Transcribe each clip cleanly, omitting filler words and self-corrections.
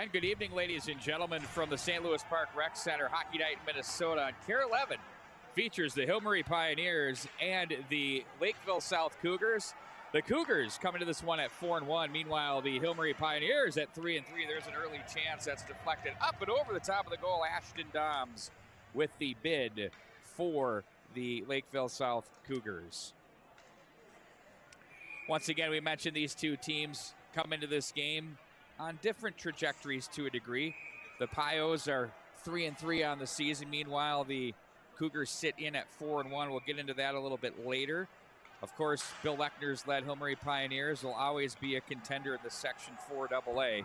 And good evening, ladies and gentlemen, from the St. Louis Park Rec Center. Hockey Night in Minnesota on Kare 11 features the Hill-Murray Pioneers and the Lakeville South Cougars. The Cougars coming to this one at 4-1. Meanwhile, the Hill-Murray Pioneers at 3-3. There's an early chance that's deflected up and over the top of the goal. Ashton Doms with the bid for the Lakeville South Cougars. Once again, we mentioned these two teams come into this game on different trajectories to a degree. The Pios are 3-3 on the season. Meanwhile, the Cougars sit in at 4-1. We'll get into that a little bit later. Of course, Bill Lechner's led Hill-Murray Pioneers will always be a contender in the Section 4 AA.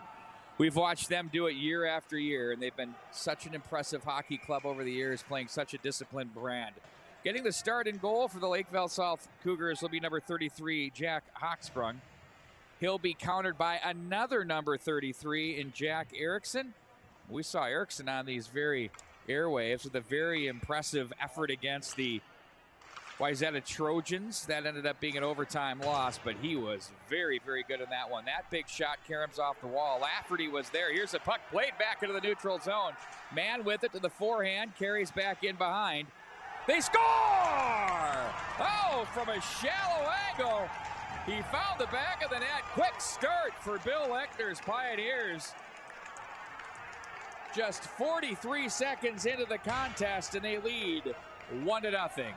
We've watched them do it year after year, and they've been such an impressive hockey club over the years, playing such a disciplined brand. Getting the start in goal for the Lakeville South Cougars will be number 33, Jack Hochsprung. He'll be countered by another number 33 in Jack Erickson. We saw Erickson on these very airwaves with a very impressive effort against the Wayzata Trojans. That ended up being an overtime loss, but he was very, very good in that one. That big shot caroms off the wall. Lafferty was there. Here's a puck played back into the neutral zone. Man with it to the forehand, carries back in behind. They score! Oh, from a shallow angle. He found the back of the net. Quick start for Bill Lechner's Pioneers. Just 43 seconds into the contest, and they lead 1-0.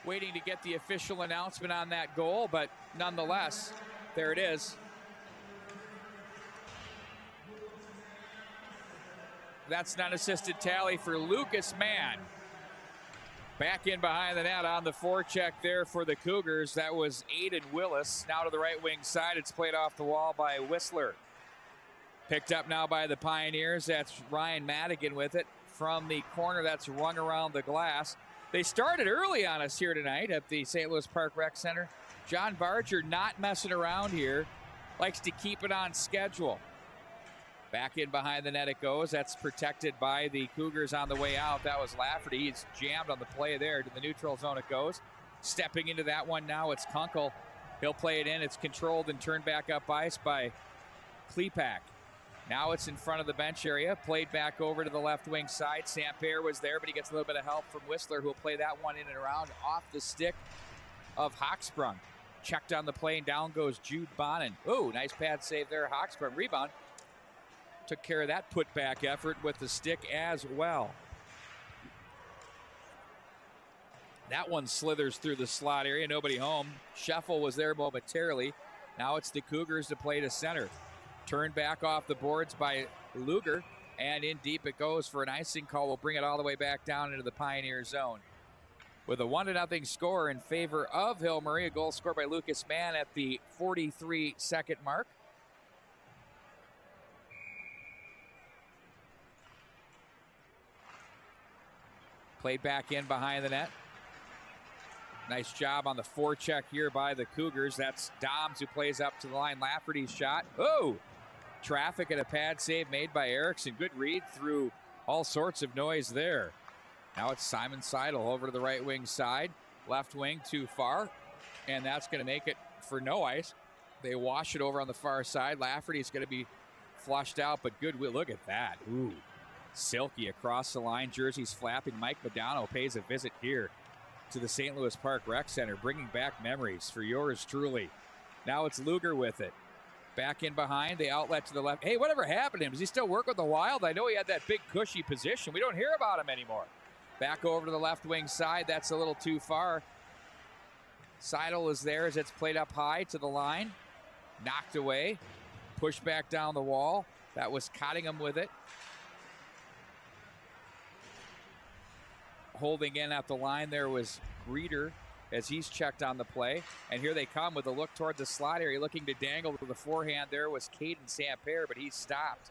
Waiting to get the official announcement on that goal, but nonetheless, there it is. That's an unassisted tally for Lucas Mann. Back in behind the net on the forecheck there for the Cougars. That was Aiden Willis. Now to the right wing side. It's played off the wall by Whistler. Picked up now by the Pioneers. That's Ryan Madigan with it. From the corner, that's rung around the glass. They started early on us here tonight at the St. Louis Park Rec Center. John Barger not messing around here. Likes to keep it on schedule. Back in behind the net it goes. That's protected by the Cougars on the way out. That was Lafferty. He's jammed on the play there. To the neutral zone it goes. Stepping into that one now, it's Kunkel. He'll play it in. It's controlled and turned back up ice by Klepak. Now it's in front of the bench area. Played back over to the left wing side. Samper was there, but he gets a little bit of help from Whistler, who will play that one in and around off the stick of Hochsprung. Checked on the play, and down goes Jude Bonin. Ooh, nice pad save there. Hochsprung rebound. Took care of that putback effort with the stick as well. That one slithers through the slot area. Nobody home. Scheffel was there momentarily. Now it's the Cougars to play to center. Turned back off the boards by Luger, and in deep it goes for an icing call. We'll bring it all the way back down into the Pioneer zone. With a 1-0 score in favor of Hill-Murray, a goal scored by Lucas Mann at the 43-second mark. Played back in behind the net. Nice job on the forecheck here by the Cougars. That's Doms who plays up to the line. Lafferty's shot. Oh! Traffic and a pad save made by Erickson. Good read through all sorts of noise there. Now it's Simon Seidel over to the right wing side. Left wing too far. And that's going to make it for no ice. They wash it over on the far side. Lafferty's going to be flushed out, but good. Look at that. Ooh. Silky across the line. Jerseys flapping. Mike Modano pays a visit here to the St. Louis Park Rec Center, bringing back memories for yours truly. Now it's Luger with it. Back in behind, the outlet to the left. Hey, whatever happened to him? Does he still work with the Wild? I know he had that big cushy position. We don't hear about him anymore. Back over to the left wing side. That's a little too far. Seidel is there as it's played up high to the line. Knocked away. Pushed back down the wall. That was Cottingham with it. Holding in at the line there was Greeter as he's checked on the play. And here they come with a look toward the slot area, looking to dangle to the forehand. There was Caden Samper, but he's stopped.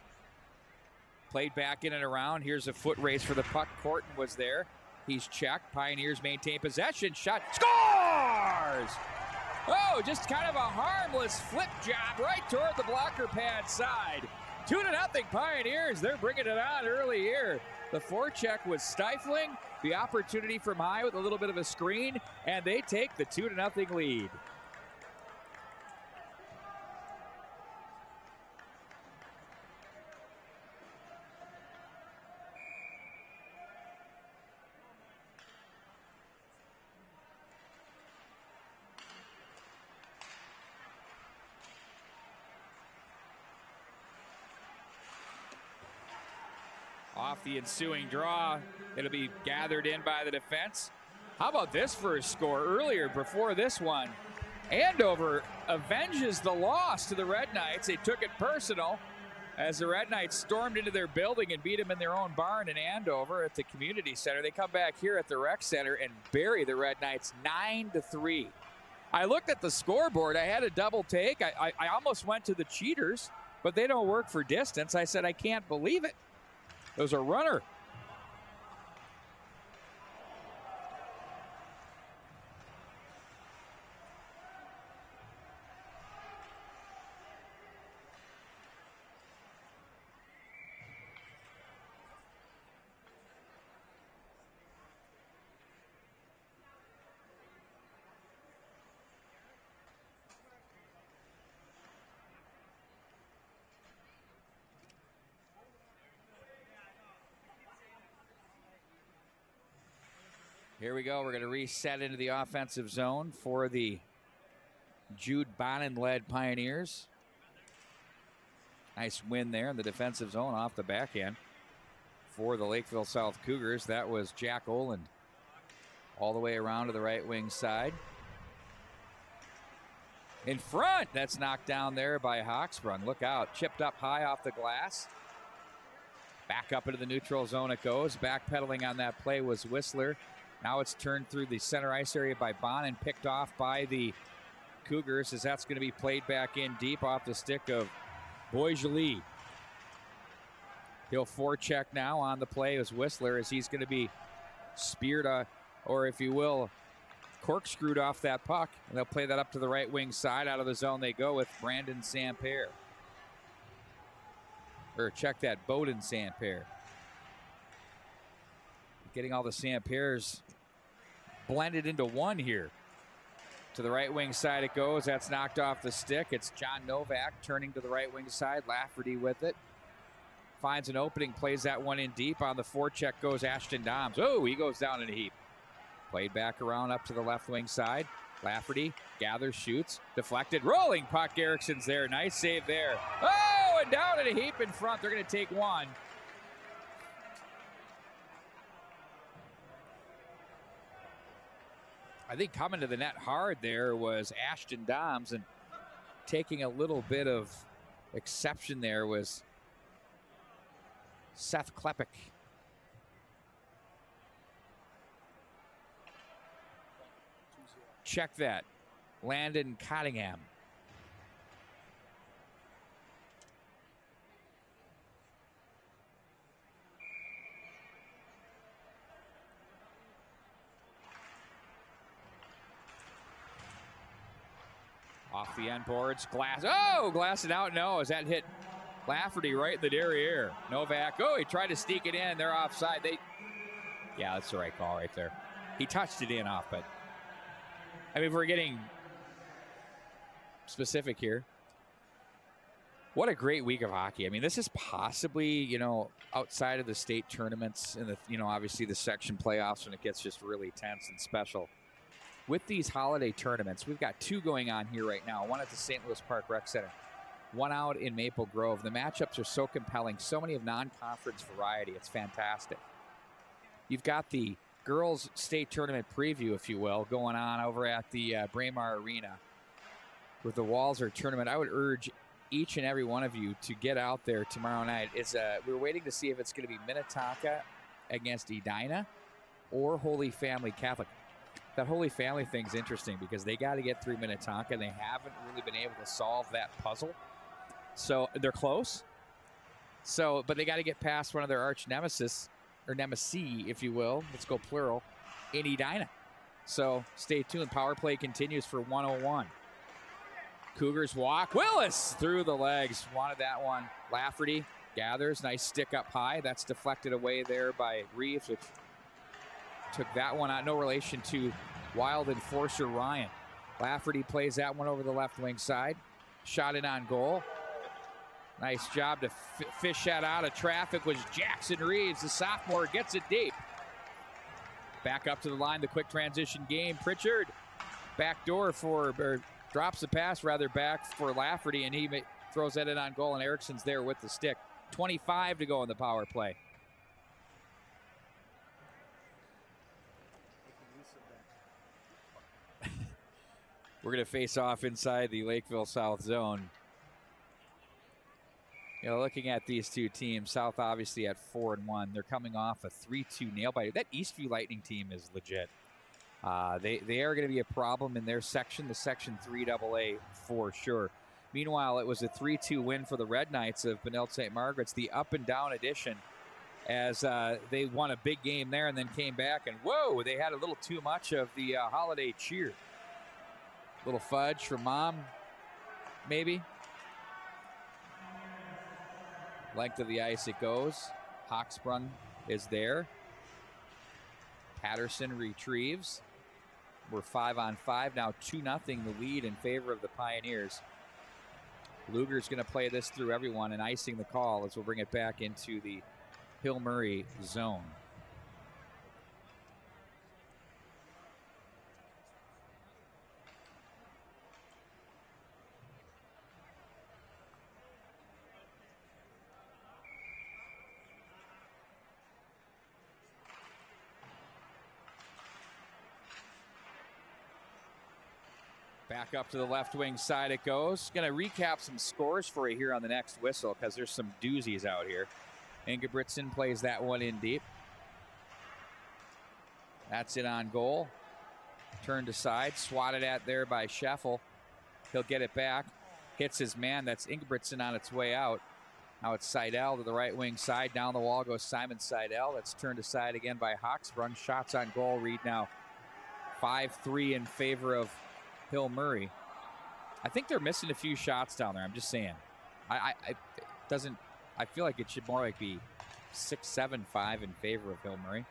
Played back in and around. Here's a foot race for the puck. Corton was there. He's checked. Pioneers maintain possession. Shot. Scores! Oh, just kind of a harmless flip job right toward the blocker pad side. 2-0 Pioneers. They're bringing it on early here. The forecheck was stifling. The opportunity from high with a little bit of a screen, and they take the 2-0 lead. Off the ensuing draw, it'll be gathered in by the defense. How about this for a score earlier before this one? Andover avenges the loss to the Red Knights. They took it personal as the Red Knights stormed into their building and beat them in their own barn in Andover at the community center. They come back here at the rec center and bury the Red Knights 9-3. I looked at the scoreboard. I had a double take. I almost went to the cheaters, but they don't work for distance. I said, I can't believe it. It was a runner. Here we go. We're going to reset into the offensive zone for the Jude Bonin-led Pioneers. Nice win there in the defensive zone off the backhand for the Lakeville South Cougars. That was Jack Oland all the way around to the right wing side. In front, that's knocked down there by Hawksbrunn. Look out, chipped up high off the glass. Back up into the neutral zone it goes. Backpedaling on that play was Whistler. Now it's turned through the center ice area by Bonin, picked off by the Cougars as that's going to be played back in deep off the stick of Boisjoli. He'll forecheck now on the play as Whistler as he's going to be speared, or if you will, corkscrewed off that puck. And they'll play that up to the right wing side. Out of the zone they go with Brandon Sampere. Or check that, Bowden Sampere. Getting all the Samperes blended into one here. To the right wing side it goes. That's knocked off the stick. It's John Novak turning to the right wing side. Lafferty with it. Finds an opening, plays that one in deep. On the forecheck goes Ashton Doms. Oh, he goes down in a heap. Played back around up to the left wing side. Lafferty gathers, shoots, deflected. Rolling puck, Erickson's there. Nice save there. Oh, and down in a heap in front. They're going to take one. I think coming to the net hard there was Ashton Doms, and taking a little bit of exception there was Seth Klepek. Check that. Landon Cottingham. Off the end boards, Glass. Oh, glass it out. No, as that hit Lafferty right in the derriere. Novak. Oh, he tried to sneak it in. They're offside. Yeah, that's the right call right there. He touched it in off, but I mean, if we're getting specific here, what a great week of hockey. I mean, this is possibly, you know, outside of the state tournaments and the, you know, obviously the section playoffs when it gets just really tense and special. With these holiday tournaments, we've got two going on here right now. One at the St. Louis Park Rec Center, one out in Maple Grove. The matchups are so compelling, so many of non-conference variety. It's fantastic. You've got the girls' state tournament preview, if you will, going on over at the Braemar Arena with the Walser tournament. I would urge each and every one of you to get out there tomorrow night. We're waiting to see if it's going to be Minnetonka against Edina or Holy Family Catholic. That Holy Family thing's interesting because they got to get through Minnetonka, and they haven't really been able to solve that puzzle. So they're close. So, but they got to get past one of their arch nemesis, or nemesis, if you will. Let's go plural, in Edina. So stay tuned. Power play continues for 101. Cougars walk. Willis through the legs. Wanted that one. Lafferty gathers. Nice stick up high. That's deflected away there by Reeves, which took that one out. No relation to Wild enforcer Ryan. Lafferty plays that one over the left wing side. Shot it on goal. Nice job to fish that out of traffic was Jackson Reeves. The sophomore gets it deep. Back up to the line, the quick transition game. Pritchard backdoor drops the pass rather back for Lafferty, and he throws that in on goal, and Erickson's there with the stick. 25 to go in the power play. We're going to face off inside the Lakeville South zone. You know, looking at these two teams, South obviously at 4-1. They're coming off a 3-2 nail biter. That Eastview Lightning team is legit. They are going to be a problem in their section, the Section 3 AA for sure. Meanwhile, it was a 3-2 win for the Red Knights of Benilde St. Margaret's, the up and down edition, as they won a big game there and then came back and whoa, they had a little too much of the holiday cheer. Little fudge from mom, maybe. Length of the ice it goes. Hawksprung is there. Patterson retrieves. We're 5-on-5 now, 2-0 the lead in favor of the Pioneers. Luger's going to play this through everyone and icing the call as we'll bring it back into the Hill Murray zone. Back up to the left wing side it goes. Going to recap some scores for you here on the next whistle because there's some doozies out here. Ingebrigtsen plays that one in deep. That's it on goal. Turned aside, swatted at there by Scheffel. He'll get it back. Hits his man. That's Ingebrigtsen on its way out. Now it's Seidel to the right wing side. Down the wall goes Simon Seidel. That's turned aside again by Hawksprung. Shots on goal read now 5-3 in favor of Hill Murray. I think they're missing a few shots down there. I'm just saying. I feel like it should more like be 6-7-5 in favor of Hill Murray,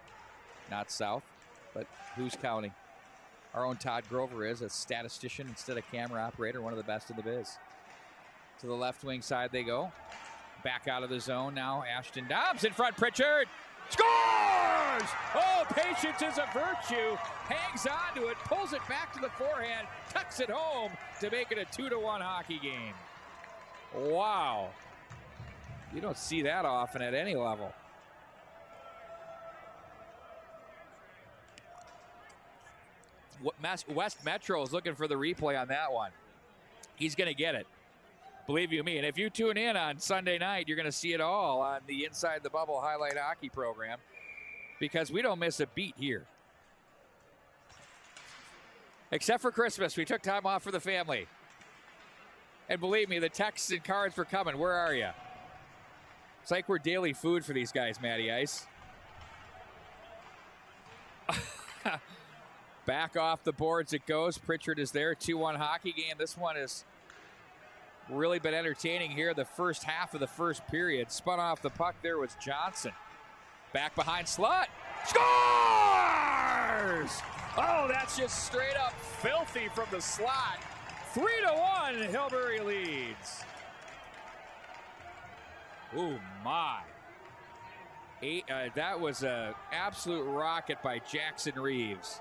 not South. But who's counting? Our own Todd Grover is a statistician instead of camera operator, one of the best in the biz. To the left wing side they go. Back out of the zone now. Ashton Dobbs in front. Pritchard scores! Oh, patience is a virtue. Hangs on to it, pulls it back to the forehand, tucks it home to make it a 2-1 hockey game. Wow. You don't see that often at any level. West Metro is looking for the replay on that one. He's going to get it. Believe you me. And if you tune in on Sunday night, you're going to see it all on the Inside the Bubble Highlight Hockey program because we don't miss a beat here. Except for Christmas. We took time off for the family. And believe me, the texts and cards were coming. Where are you? It's like we're daily food for these guys, Matty Ice. Back off the boards it goes. Pritchard is there. 2-1 hockey game. This one has really been entertaining here. The first half of the first period. Spun off the puck there was Johnson. Back behind Slut. Scores! Oh, that's just straight up filthy from the slot. 3-1, Hill Murray leads. Oh, my. That was an absolute rocket by Jackson Reeves.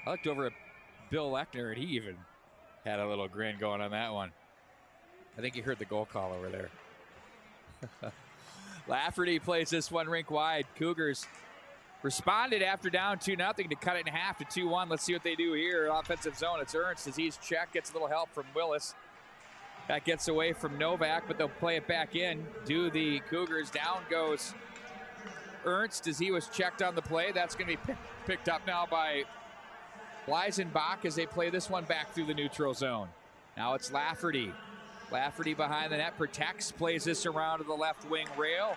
I looked over at Bill Lechner, and he even had a little grin going on that one. I think you heard the goal call over there. Lafferty plays this one rink wide. Cougars responded after down 2-0 to cut it in half to 2-1. Let's see what they do here. Offensive zone. It's Ernst as he's checked. Gets a little help from Willis. That gets away from Novak, but they'll play it back in. Do the Cougars. Down goes Ernst as he was checked on the play. That's going to be picked up now by Bleisenbach as they play this one back through the neutral zone. Now it's Lafferty. Lafferty behind the net, protects, plays this around to the left wing rail.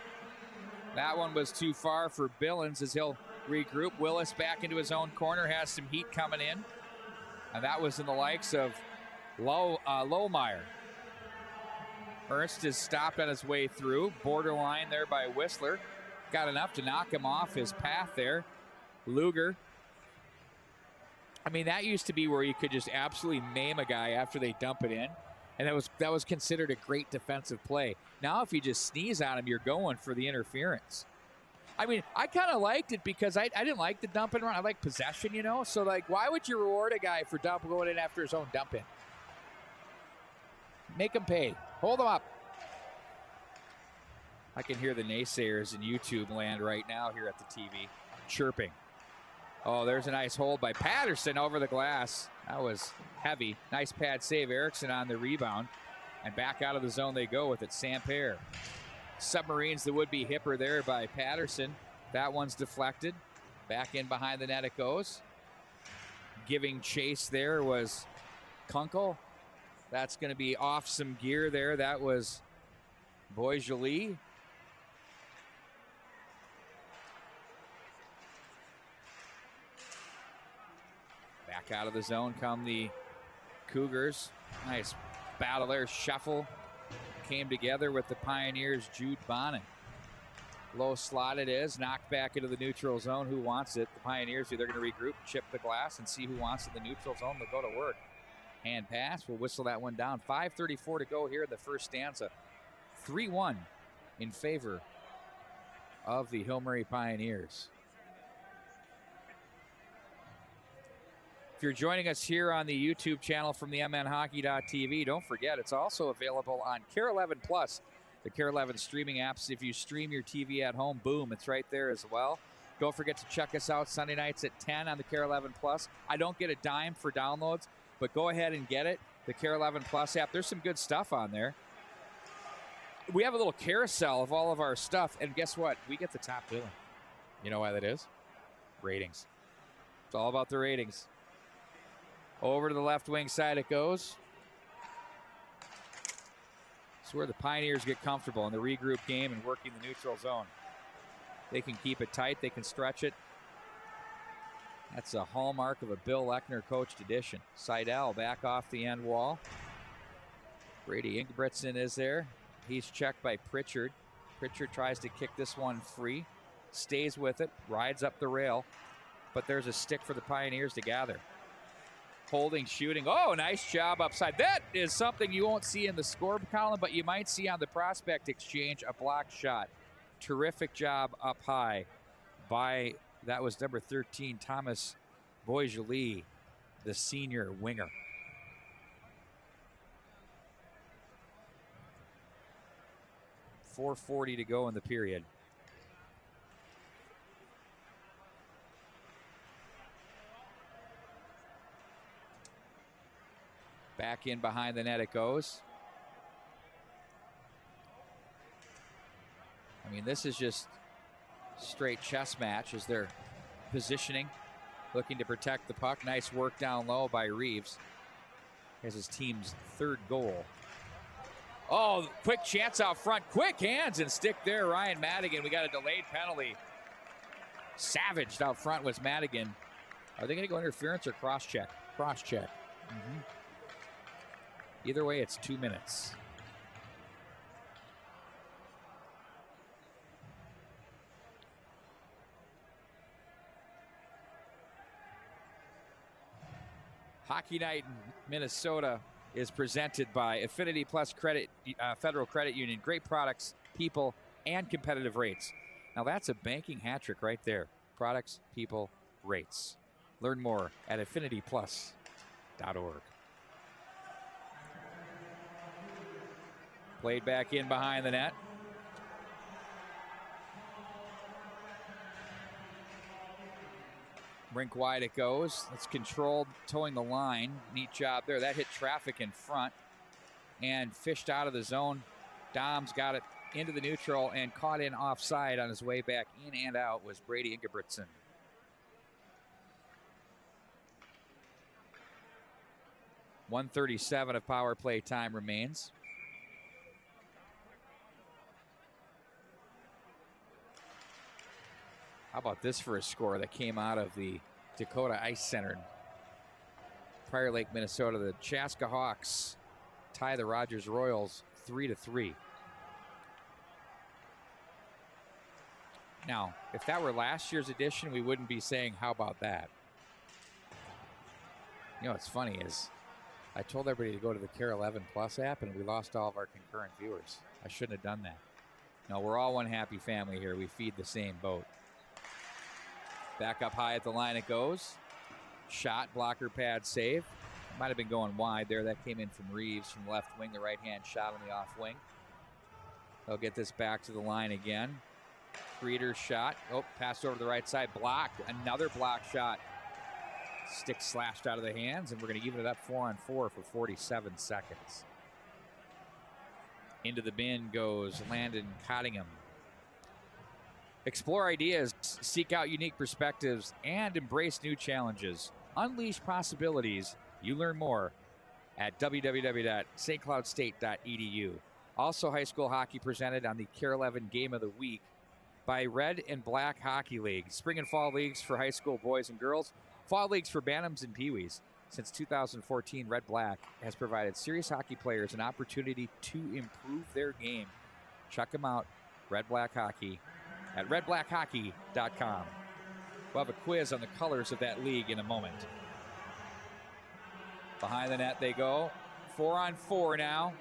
That one was too far for Billings as he'll regroup. Willis back into his own corner, has some heat coming in. And that was in the likes of Lohmeyer. Ernst is stopped on his way through. Borderline there by Whistler. Got enough to knock him off his path there. Luger. I mean, that used to be where you could just absolutely maim a guy after they dump it in. And that was considered a great defensive play. Now, if you just sneeze on him, you're going for the interference. I mean, I kind of liked it because I didn't like the dump and run. I like possession, you know? So, like, why would you reward a guy for going in after his own dump in? Make him pay. Hold him up. I can hear the naysayers in YouTube land right now here at the TV chirping. Oh, there's a nice hold by Patterson over the glass. That was heavy. Nice pad save. Erickson on the rebound. And back out of the zone they go with it. Samper. Submarines the would-be hipper there by Patterson. That one's deflected. Back in behind the net it goes. Giving chase there was Kunkel. That's going to be off some gear there. That was Boisjoli. Back out of the zone come the Cougars. Nice battle there. Shuffle came together with the Pioneers' Jude Bonin. Low slot it is. Knocked back into the neutral zone. Who wants it? The Pioneers, they're going to regroup, chip the glass, and see who wants it in the neutral zone. They'll go to work. Hand pass. We'll whistle that one down. 5:34 to go here in the first stanza. 3-1 in favor of the Hill Murray Pioneers. If you're joining us here on the YouTube channel from the MNHockey.tv, don't forget it's also available on Kare 11 Plus, the Kare 11 streaming apps. If you stream your TV at home, boom, it's right there as well. Don't forget to check us out Sunday nights at 10 on the Kare 11 Plus. I don't get a dime for downloads, but go ahead and get it. The Kare 11 Plus app. There's some good stuff on there. We have a little carousel of all of our stuff, and guess what? We get the top billing. You know why that is? Ratings. It's all about the ratings. Over to the left wing side it goes. It's where the Pioneers get comfortable in the regroup game and working the neutral zone. They can keep it tight. They can stretch it. That's a hallmark of a Bill Lechner coached edition. Seidel back off the end wall. Brady Ingebrigtsen is there. He's checked by Pritchard. Pritchard tries to kick this one free. Stays with it. Rides up the rail. But there's a stick for the Pioneers to gather. Holding, shooting. Oh, nice job upside. That is something you won't see in the score column, but you might see on the prospect exchange, a block shot. Terrific job up high by, that was number 13, Thomas Boisjoli, the senior winger. .440 to go in the period. Back in behind the net it goes. I mean, this is just straight chess match as they're positioning, looking to protect the puck. Nice work down low by Reeves. Has his team's third goal. Oh, quick chance out front. Quick hands and stick there, Ryan Madigan. We got a delayed penalty. Savaged out front was Madigan. Are they going to go interference or cross-check? Cross-check. Either way, it's 2 minutes. Hockey Night in Minnesota is presented by Affinity Plus Credit, Federal Credit Union. Great products, people, and competitive rates. Now that's a banking hat trick right there. Products, people, rates. Learn more at affinityplus.org. Played back in behind the net. Rink wide it goes. It's controlled, towing the line. Neat job there. That hit traffic in front and fished out of the zone. Dom's got it into the neutral and caught in offside on his way back in and out was Brady Ingebrigtsen. .137 of power play time remains. How about this for a score that came out of the Dakota Ice Center? Prior Lake, Minnesota. The Chaska Hawks tie the Rogers Royals 3-3. Now, if that were last year's edition, we wouldn't be saying, how about that? You know what's funny is I told everybody to go to the Kare 11 Plus app, and we lost all of our concurrent viewers. I shouldn't have done that. No, we're all one happy family here. We feed the same boat. Back up high at the line it goes. Shot, blocker pad, save. Might have been going wide there. That came in from Reeves from left wing, the right-hand shot on the off wing. They'll get this back to the line again. Creeder's shot. Oh, passed over to the right side. Blocked. Another block shot. Stick slashed out of the hands, and we're going to even it up 4-on-4 for 47 seconds. Into the bin goes Landon Cottingham. Explore ideas, seek out unique perspectives, and embrace new challenges. Unleash possibilities. You learn more at www.stcloudstate.edu. Also, high school hockey presented on the Kare 11 Game of the Week by Red and Black Hockey League. Spring and fall leagues for high school boys and girls. Fall leagues for Bantams and Peewees. Since 2014, Red Black has provided serious hockey players an opportunity to improve their game. Check them out, Red Black Hockey, at redblackhockey.com. We'll have a quiz on the colors of that league in a moment. Behind the net they go. 4-on-4 now.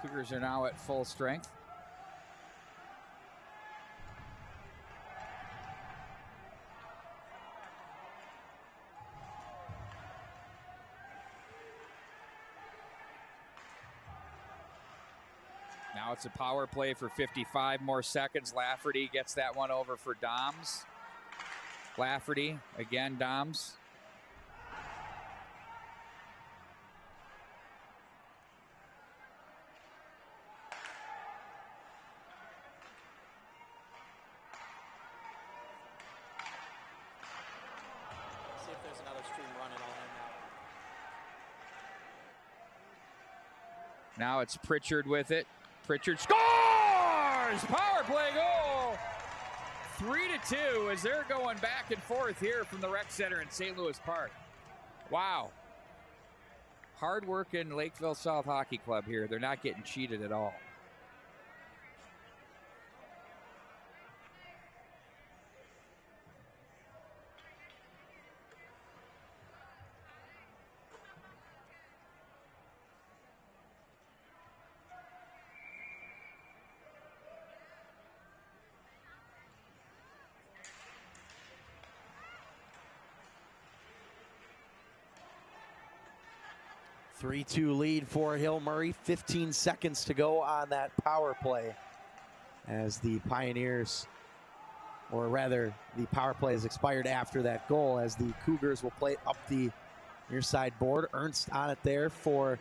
Cougars are now at full strength. Now it's a power play for 55 more seconds. Lafferty gets that one over for Doms. Lafferty, again Doms. Now it's Pritchard with it. Pritchard scores! Power play goal! 3-2 as they're going back and forth here from the rec center in St. Louis Park. Wow. Hard-working Lakeville South Hockey Club here. They're not getting cheated at all. Three-2 lead for Hill Murray. 15 seconds to go on that power play as the Pioneers, or rather the power play has expired after that goal, as the Cougars will play it up the near side board. Ernst on it there for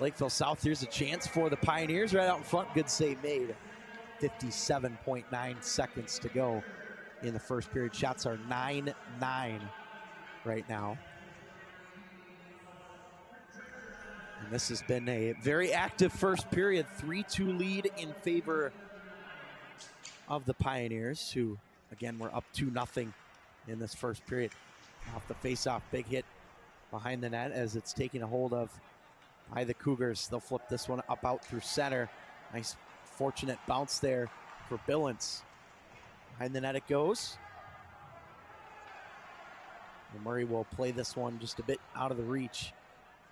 Lakeville South. Here's a chance for the Pioneers right out in front. Good save made. 57.9 seconds to go in the first period. Shots are 9-9 right now. And this has been a very active first period. 3-2 lead in favor of the Pioneers, who, again, were up 2-0 in this first period. Off the face-off, big hit behind the net as it's taken a hold of by the Cougars. They'll flip this one up out through center. Nice, fortunate bounce there for Billings. Behind the net it goes. And Murray will play this one just a bit out of the reach.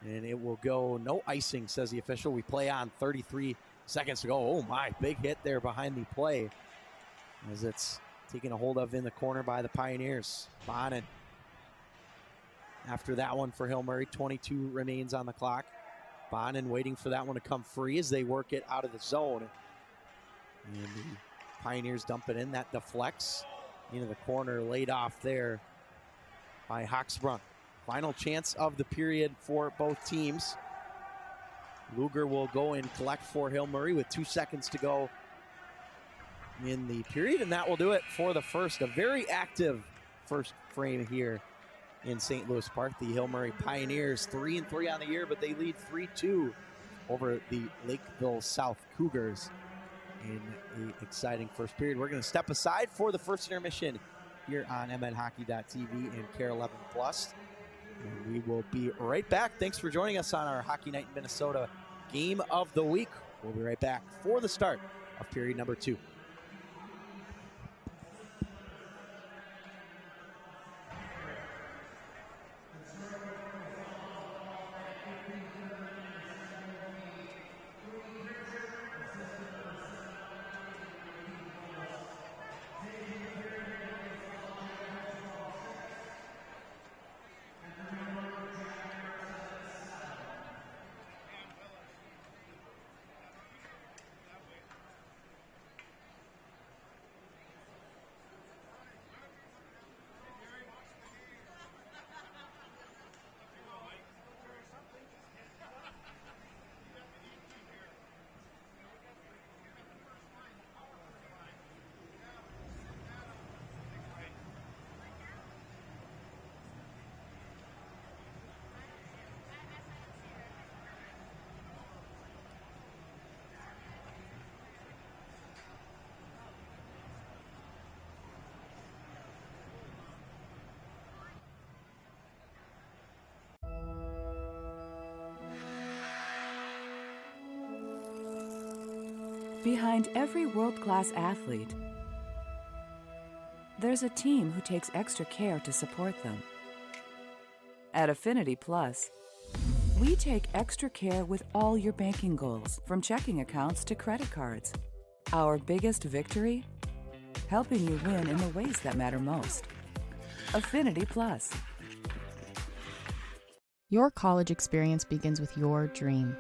And it will go, no icing, says the official. We play on, 33 seconds to go. Oh my, big hit there behind the play as it's taken a hold of in the corner by the Pioneers. Bonin after that one for Hill Murray. 22 remains on the clock. Bonin waiting for that one to come free as they work it out of the zone. And the Pioneers dump it in. That deflects into the corner, laid off there by Hawksbrunn. Final chance of the period for both teams. Luger will go and collect for Hill Murray with 2 seconds to go in the period, and that will do it for the first. A very active first frame here in St. Louis Park. The Hill Murray Pioneers 3-3 on the year, but they lead 3-2 over the Lakeville South Cougars in an exciting first period. We're going to step aside for the first intermission here on MNHockey.tv and Kare 11 Plus. And we will be right back. Thanks for joining us on our Hockey Night in Minnesota Game of the Week. We'll be right back for the start of period number 2. Behind every world-class athlete, there's a team who takes extra care to support them. At Affinity Plus, we take extra care with all your banking goals, from checking accounts to credit cards. Our biggest victory? Helping you win in the ways that matter most. Affinity Plus. Your college experience begins with your dream.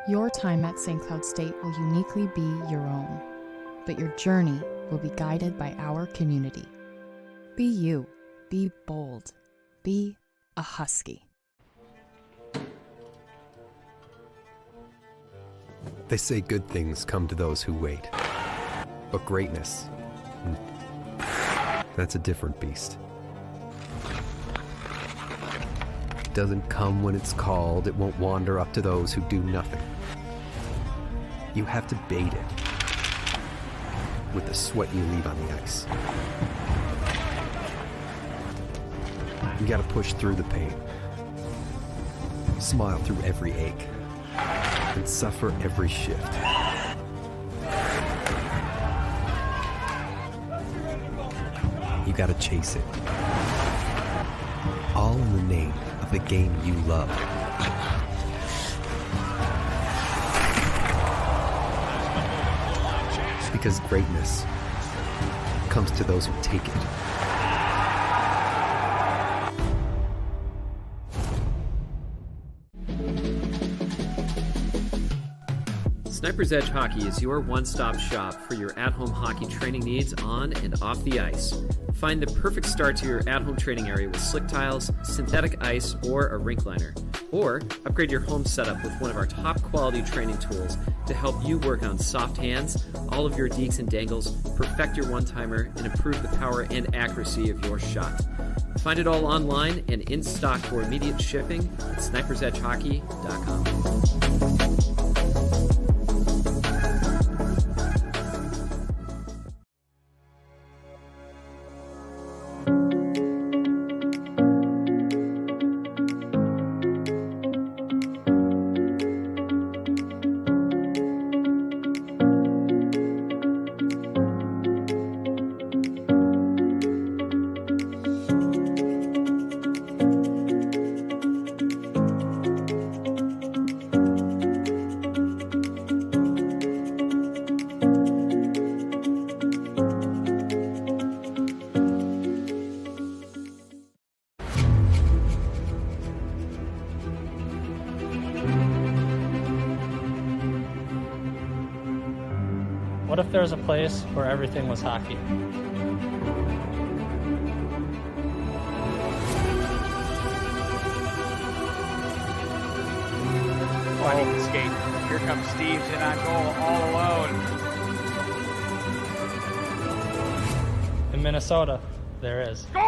Your time at St. Cloud State will uniquely be your own, but your journey will be guided by our community. Be you. Be bold. Be a Husky. They say good things come to those who wait. But greatness, that's a different beast. It doesn't come when it's called. It won't wander up to those who do nothing. You have to bait it with the sweat you leave on the ice. You gotta push through the pain, smile through every ache, and suffer every shift. You gotta chase it, all in the name of the game you love. Because greatness comes to those who take it. Sniper's Edge Hockey is your one-stop shop for your at-home hockey training needs on and off the ice. Find the perfect start to your at-home training area with slick tiles, synthetic ice, or a rink liner. Or upgrade your home setup with one of our top-quality training tools to help you work on soft hands, all of your dekes and dangles, perfect your one-timer, and improve the power and accuracy of your shot. Find it all online and in stock for immediate shipping at snipersedgehockey.com. there was a place where everything was hockey? Finding the skate. Here comes Steves in on goal, all alone. In Minnesota, there is. Scores!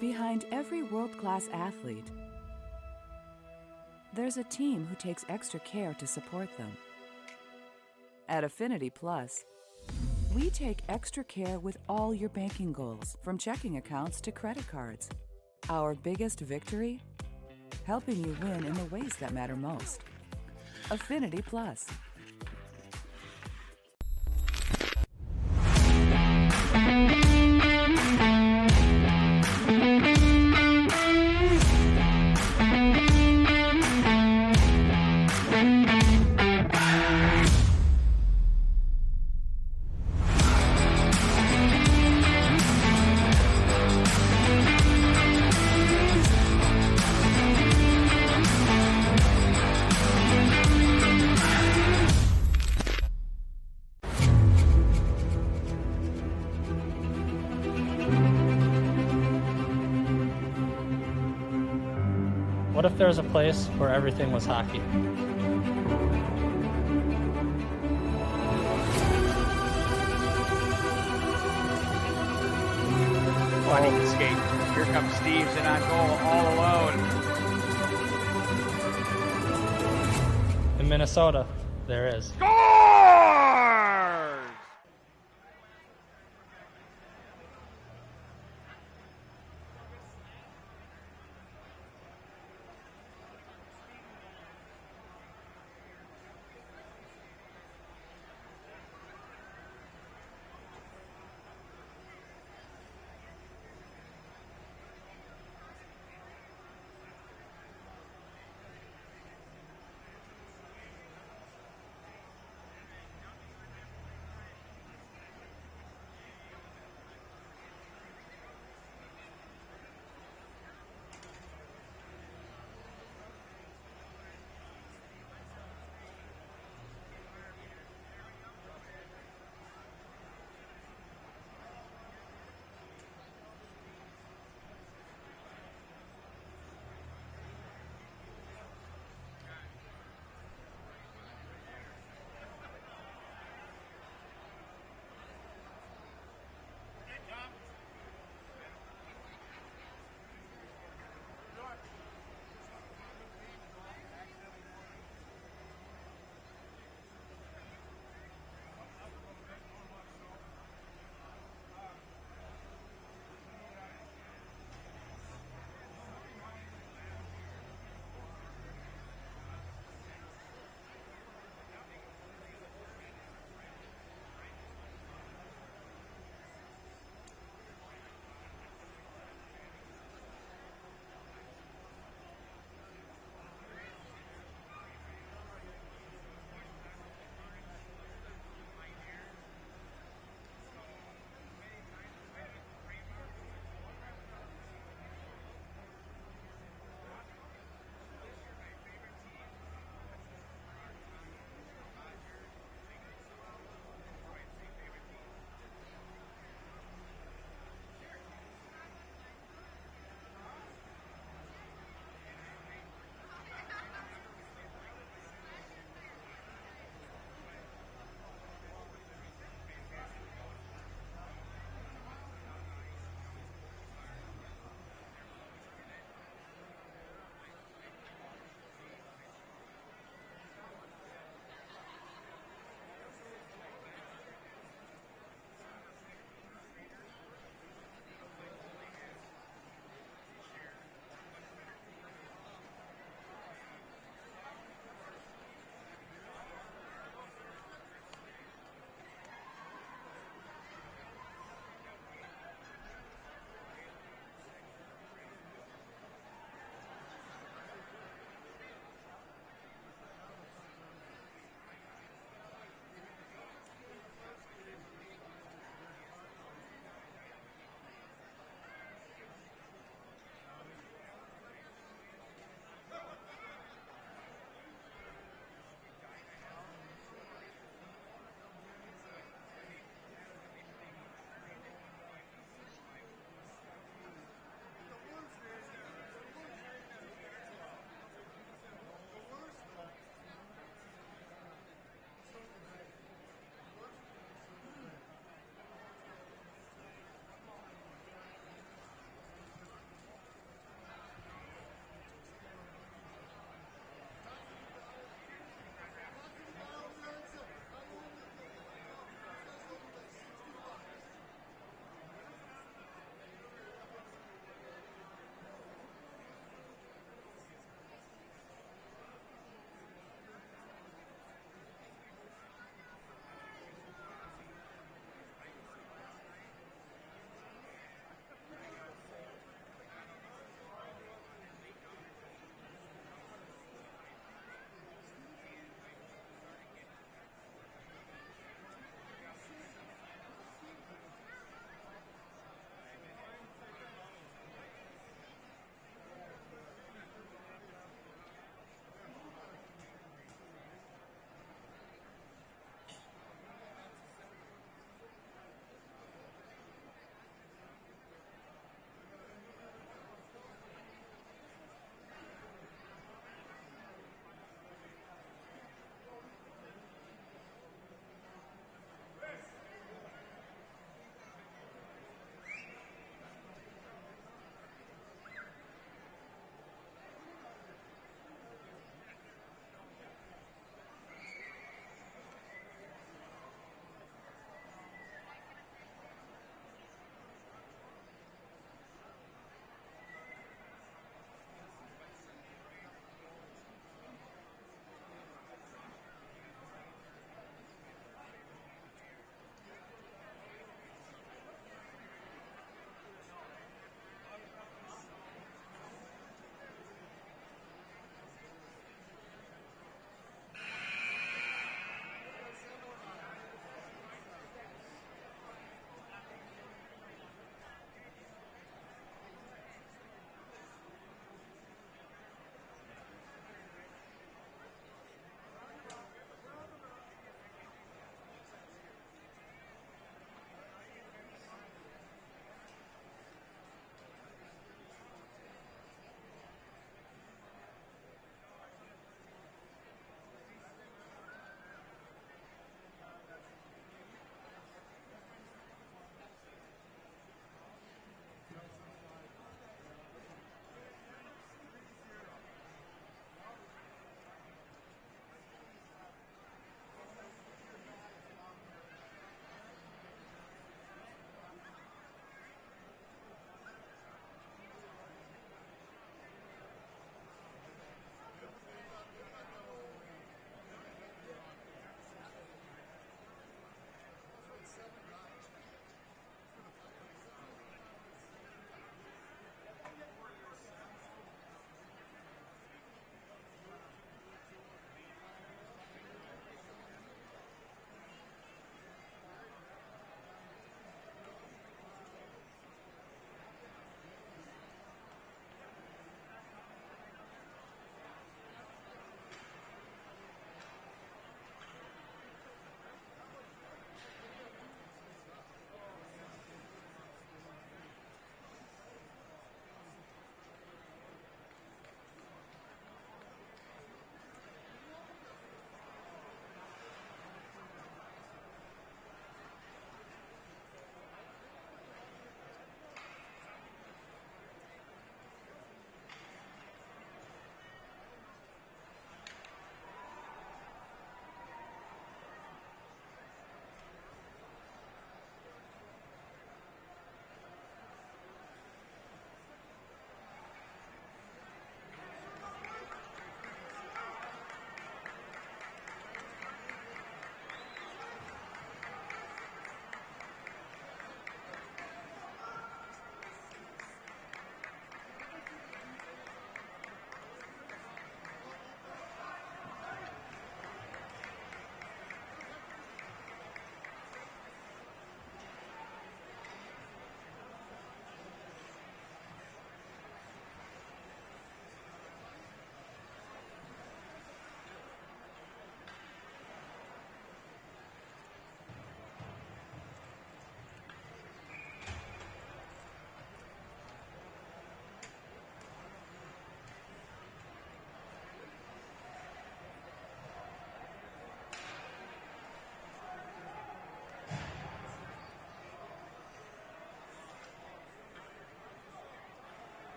Behind every world-class athlete, there's a team who takes extra care to support them. At Affinity Plus, we take extra care with all your banking goals, from checking accounts to credit cards. Our biggest victory? Helping you win in the ways that matter most. Affinity Plus. What if there was a place where everything was hockey? Finding the skate. Here comes Steves in on goal, all alone. In Minnesota, there is. Scores!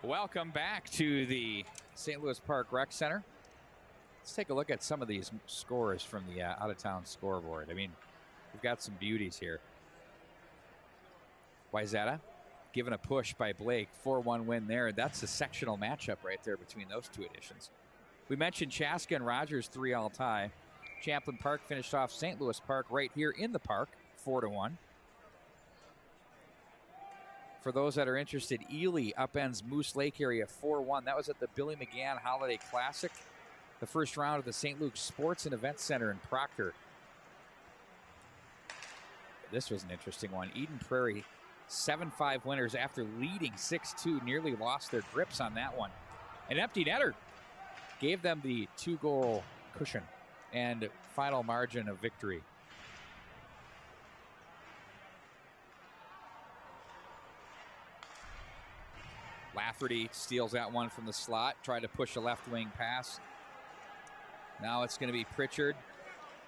Welcome back to the St. Louis Park Rec Center. Let's take a look at some of these scores from the out-of-town scoreboard. I mean, we've got some beauties here. Wayzata given a push by Blake, 4-1 win there. That's a sectional matchup right there between those two editions. We mentioned Chaska and Rogers 3-all tie. Champlin Park finished off St. Louis Park right here in the park, 4-1. For those that are interested, Ely upends Moose Lake area 4-1. That was at the Billy McGann Holiday Classic, the first round of the St. Luke's Sports and Events Center in Proctor. This was an interesting one. Eden Prairie, 7-5 winners after leading 6-2, nearly lost their grips on that one. An empty netter gave them the 2-goal cushion and final margin of victory. Lafferty steals that one from the slot, tried to push a left wing pass. Now it's going to be Pritchard.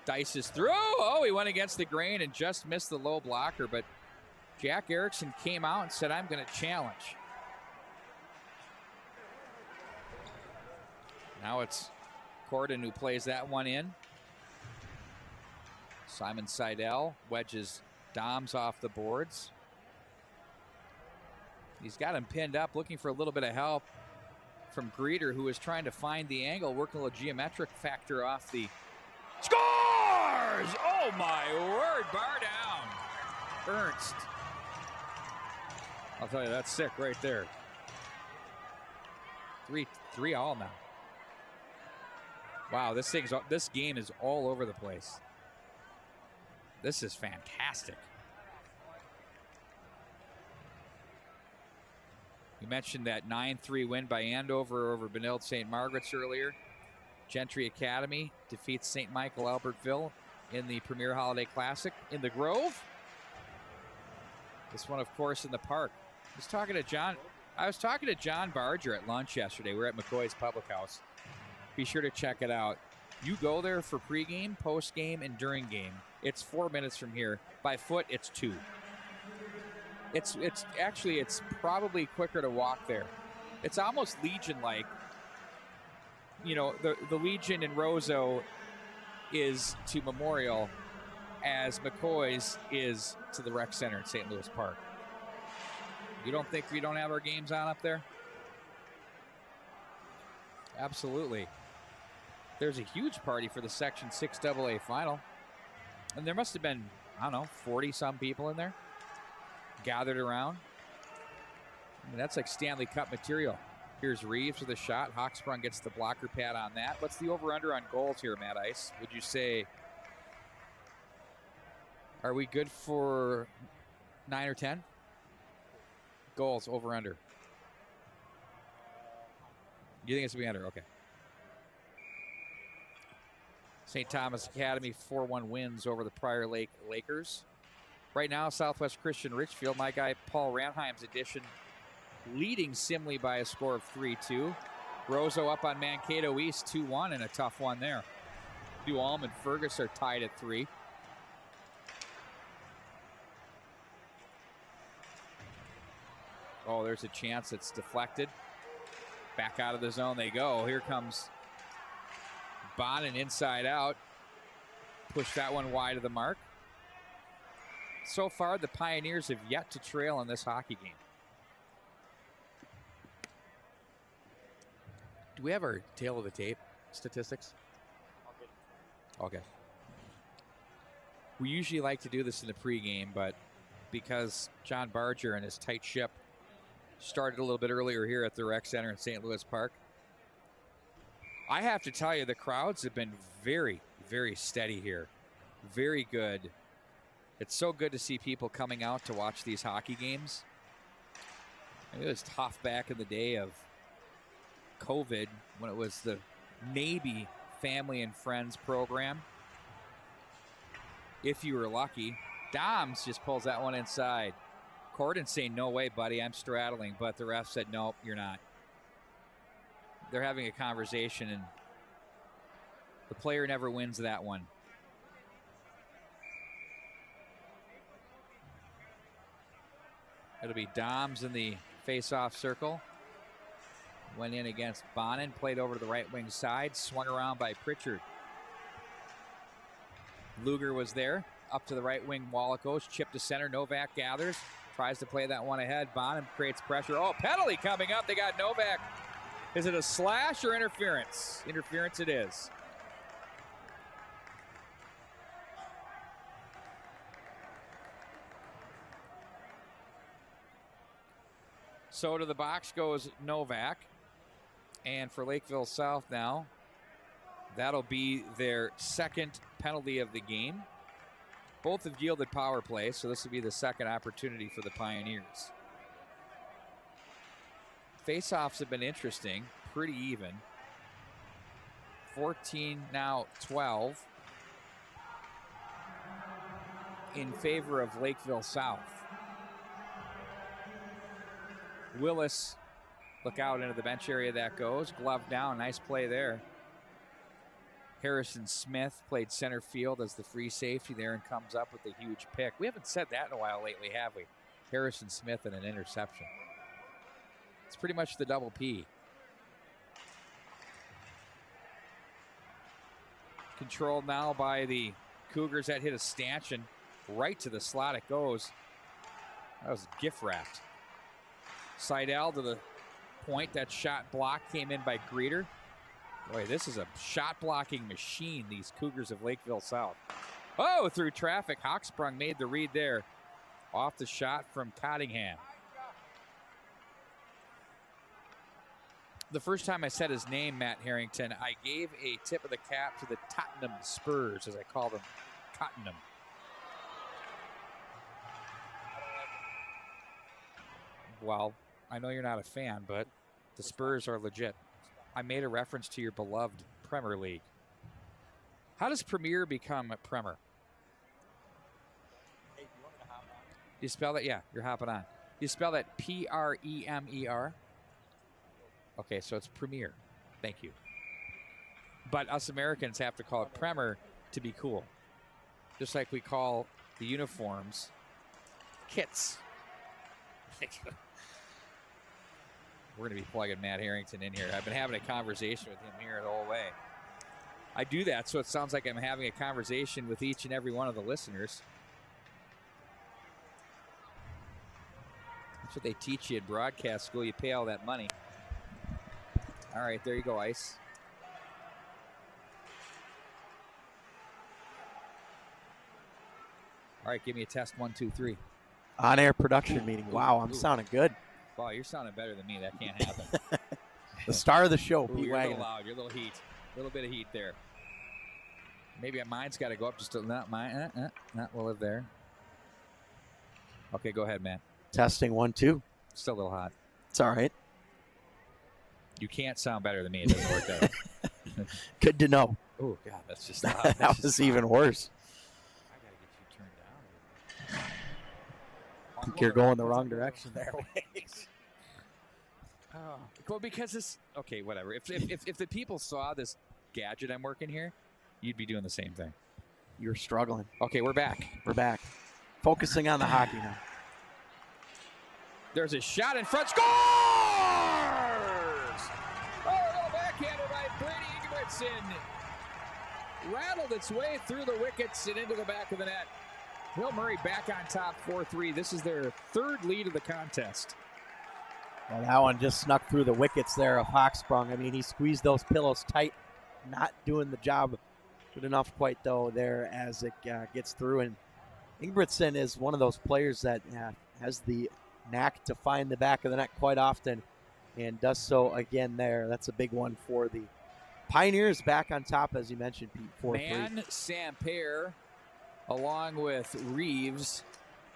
Dices through. Oh, he went against the grain and just missed the low blocker, but Jack Erickson came out and said, I'm going to challenge. Now it's Corden who plays that one in. Simon Seidel wedges Doms off the boards. He's got him pinned up, looking for a little bit of help from Greeter, who is trying to find the angle, working a little geometric factor off the... Scores! Oh my word, bar down. Ernst. I'll tell you, that's sick right there. 3-all now. Wow, this game is all over the place. This is fantastic. You mentioned that 9-3 win by Andover over Benilde St. Margaret's earlier. Gentry Academy defeats St. Michael Albertville in the Premier Holiday Classic in the Grove. This one, of course, in the park. I was talking to John Barger at lunch yesterday. We're at McCoy's Public House. Be sure to check it out. You go there for pregame, postgame, and during game. It's 4 minutes from here. By foot, it's 2. It's probably quicker to walk there. It's almost Legion-like. You know, the Legion in Roseau is to Memorial as McCoy's is to the Rec Center in St. Louis Park. You don't think we don't have our games on up there? Absolutely. There's a huge party for the Section 6 AA final. And there must have been, I don't know, 40-some people in there gathered around. I mean, that's like Stanley Cup material. Here's Reeves with a shot. Hawksprung gets the blocker pad on that. What's the over-under on goals here, Matt Ice? Would you say, are we good for 9 or 10? Goals, over-under. You think it's going to be under? Okay. St. Thomas Academy 4-1 wins over the Prior Lake Lakers. Right now, Southwest Christian Richfield, my guy Paul Ranheim's edition, leading Simley by a score of 3-2. Roseau up on Mankato East 2-1 and a tough one there. New Ulm and Fergus are tied at 3. Oh, there's a chance it's deflected. Back out of the zone they go. Here comes Bonin inside out. Push that one wide of the mark. So far, the Pioneers have yet to trail in this hockey game. Do we have our tail of the tape statistics? Okay. We usually like to do this in the pregame, but because John Barger and his tight ship started a little bit earlier here at the Rec Center in St. Louis Park, I have to tell you, the crowds have been very, very steady here. Very good. It's so good to see people coming out to watch these hockey games. It was tough back in the day of COVID when it was the Navy Family and Friends program. If you were lucky. Doms just pulls that one inside. Corden saying, no way, buddy, I'm straddling. But the ref said, nope, you're not. They're having a conversation, and the player never wins that one. It'll be Doms in the face-off circle. Went in against Bonin, played over to the right wing side, swung around by Pritchard. Luger was there, up to the right wing wall it goes, chip to center, Novak gathers, tries to play that one ahead. Bonin creates pressure. Oh, penalty coming up. They got Novak. Is it a slash or interference? Interference it is. So to the box goes Novak. And for Lakeville South now, that'll be their second penalty of the game. Both have yielded power play, so this will be the second opportunity for the Pioneers. Face-offs have been interesting, pretty even. 14, now 12 in favor of Lakeville South. Willis, look out into the bench area that goes. Glove down, nice play there. Harrison Smith played center field as the free safety there and comes up with a huge pick. We haven't said that in a while lately, have we? Harrison Smith and an interception. It's pretty much the double P. Controlled now by the Cougars. That hit a stanchion right to the slot it goes. That was gift wrapped. Seidel to the point. That shot block came in by Greeter. Boy, this is a shot blocking machine, these Cougars of Lakeville South. Oh, through traffic. Hawksprung made the read there. Off the shot from Cottingham. The first time I said his name, Matt Harrington, I gave a tip of the cap to the Tottenham Spurs, as I call them, Tottenham. Well, I know you're not a fan, but the Spurs are legit. I made a reference to your beloved Premier League. How does Premier become a Premier? Hey, do you want me to hop on? You spell that? Yeah, you're hopping on. You spell that P-R-E-M-E-R? Okay, so it's Premier. Thank you. But us Americans have to call it Premier to be cool. Just like we call the uniforms kits. We're going to be plugging Matt Harrington in here. I've been having a conversation with him here the whole way. I do that so it sounds like I'm having a conversation with each and every one of the listeners. That's what they teach you at broadcast school. You pay all that money. All right, there you go, Ice. All right, give me a test 1, 2, 3. On-air production meeting. Wow, I'm sounding good. Wow, you're sounding better than me. That can't happen. The star of the show, Pete Pete Wagner. You're a Wagner. little loud. You're a little heat. A little bit of heat there. Maybe mine's got to go up just a not mine. We'll live there. Okay, go ahead, man. Testing 1, 2. Still a little hot. It's all right. You can't sound better than me. It doesn't work that way. Good to know. Oh, God, that's just loud. That was even worse. I got to get you turned down. I think you're going the wrong direction there. Oh, well, because this. Okay, whatever. If the people saw this gadget I'm working here, you'd be doing the same thing. You're struggling. Okay, we're back. We're back. Focusing on the hockey now. There's a shot in front. Scores! Oh, a little backhander by Brady Ingebrigtsen. Rattled its way through the wickets and into the back of the net. Hill Murray back on top 4-3. This is their third lead of the contest. Well, that one just snuck through the wickets there of Hawksprung. I mean, he squeezed those pillows tight. Not doing the job good enough quite, though, there as it gets through. And Ingebrigtsen is one of those players that has the knack to find the back of the net quite often and does so again there. That's a big one for the Pioneers back on top, as you mentioned, Pete, 4-3. Man, Samper, along with Reeves,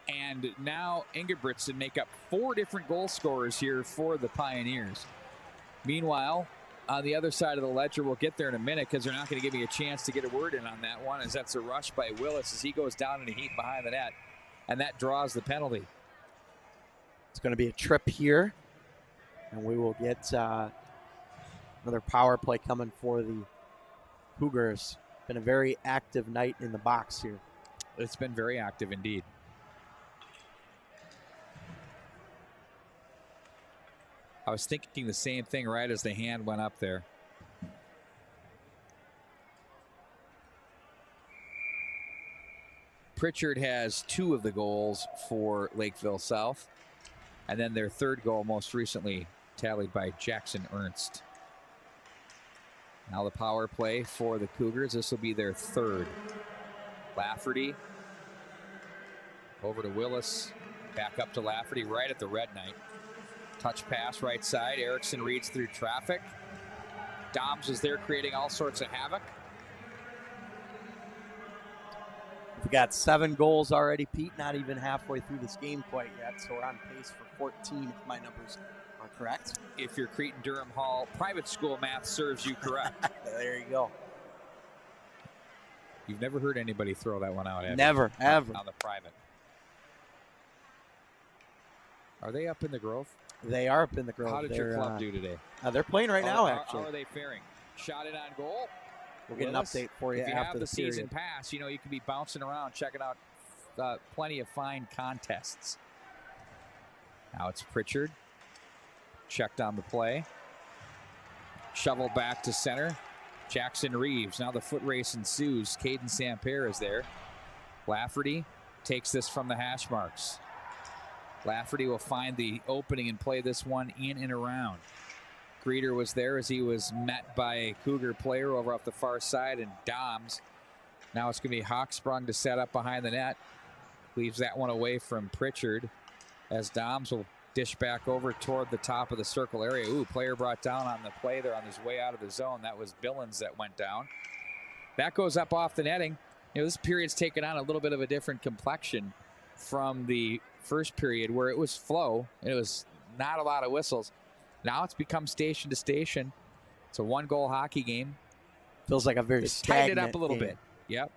and now Ingebrigtsen make up 4 different goal scorers here for the Pioneers. Meanwhile, on the other side of the ledger, we'll get there in a minute because they're not going to give me a chance to get a word in on that one, as that's a rush by Willis as he goes down in a heat behind the net, and that draws the penalty. It's going to be a trip here, and we will get another power play coming for the Cougars. Been a very active night in the box here. It's been very active indeed. I was thinking the same thing right as the hand went up there. Pritchard has 2 of the goals for Lakeville South. And then their 3rd goal most recently tallied by Jackson Ernst. Now the power play for the Cougars. This will be their 3rd. Lafferty over to Willis. Back up to Lafferty right at the red knight. Touch pass right side. Erickson reads through traffic. Doms is there creating all sorts of havoc. We've got 7 goals already, Pete. Not even halfway through this game quite yet. So we're on pace for 14 if my numbers are correct. If your Cretin-Durham Hall private school math serves you correct. There you go. You've never heard anybody throw that one out, have you? Never, ever. On the private. Are they up in the Grove? They are up in the Grove. How did your club do today? They're playing right now, actually. How are they faring? Shot it on goal. We'll get an update for you if you after have the period. season pass, you know, you can be bouncing around, checking out plenty of fine contests. Now it's Pritchard. Checked on the play. Shoveled back to center. Jackson Reeves. Now the foot race ensues. Caden Samper is there. Lafferty takes this from the hash marks. Lafferty will find the opening and play this one in and around. Greeter was there as he was met by a Cougar player over off the far side, and Doms. Now it's going to be Hawksprung to set up behind the net. Leaves that one away from Pritchard as Doms will dish back over toward the top of the circle area. Ooh, player brought down on the play there on his way out of the zone. That was Billings that went down. That goes up off the netting. You know, this period's taken on a little bit of a different complexion from the first period where it was flow and it was not a lot of whistles. Now it's become station to station. It's a 1-goal hockey game. Feels like a very stagnant tightened it up a little game. bit. Yep.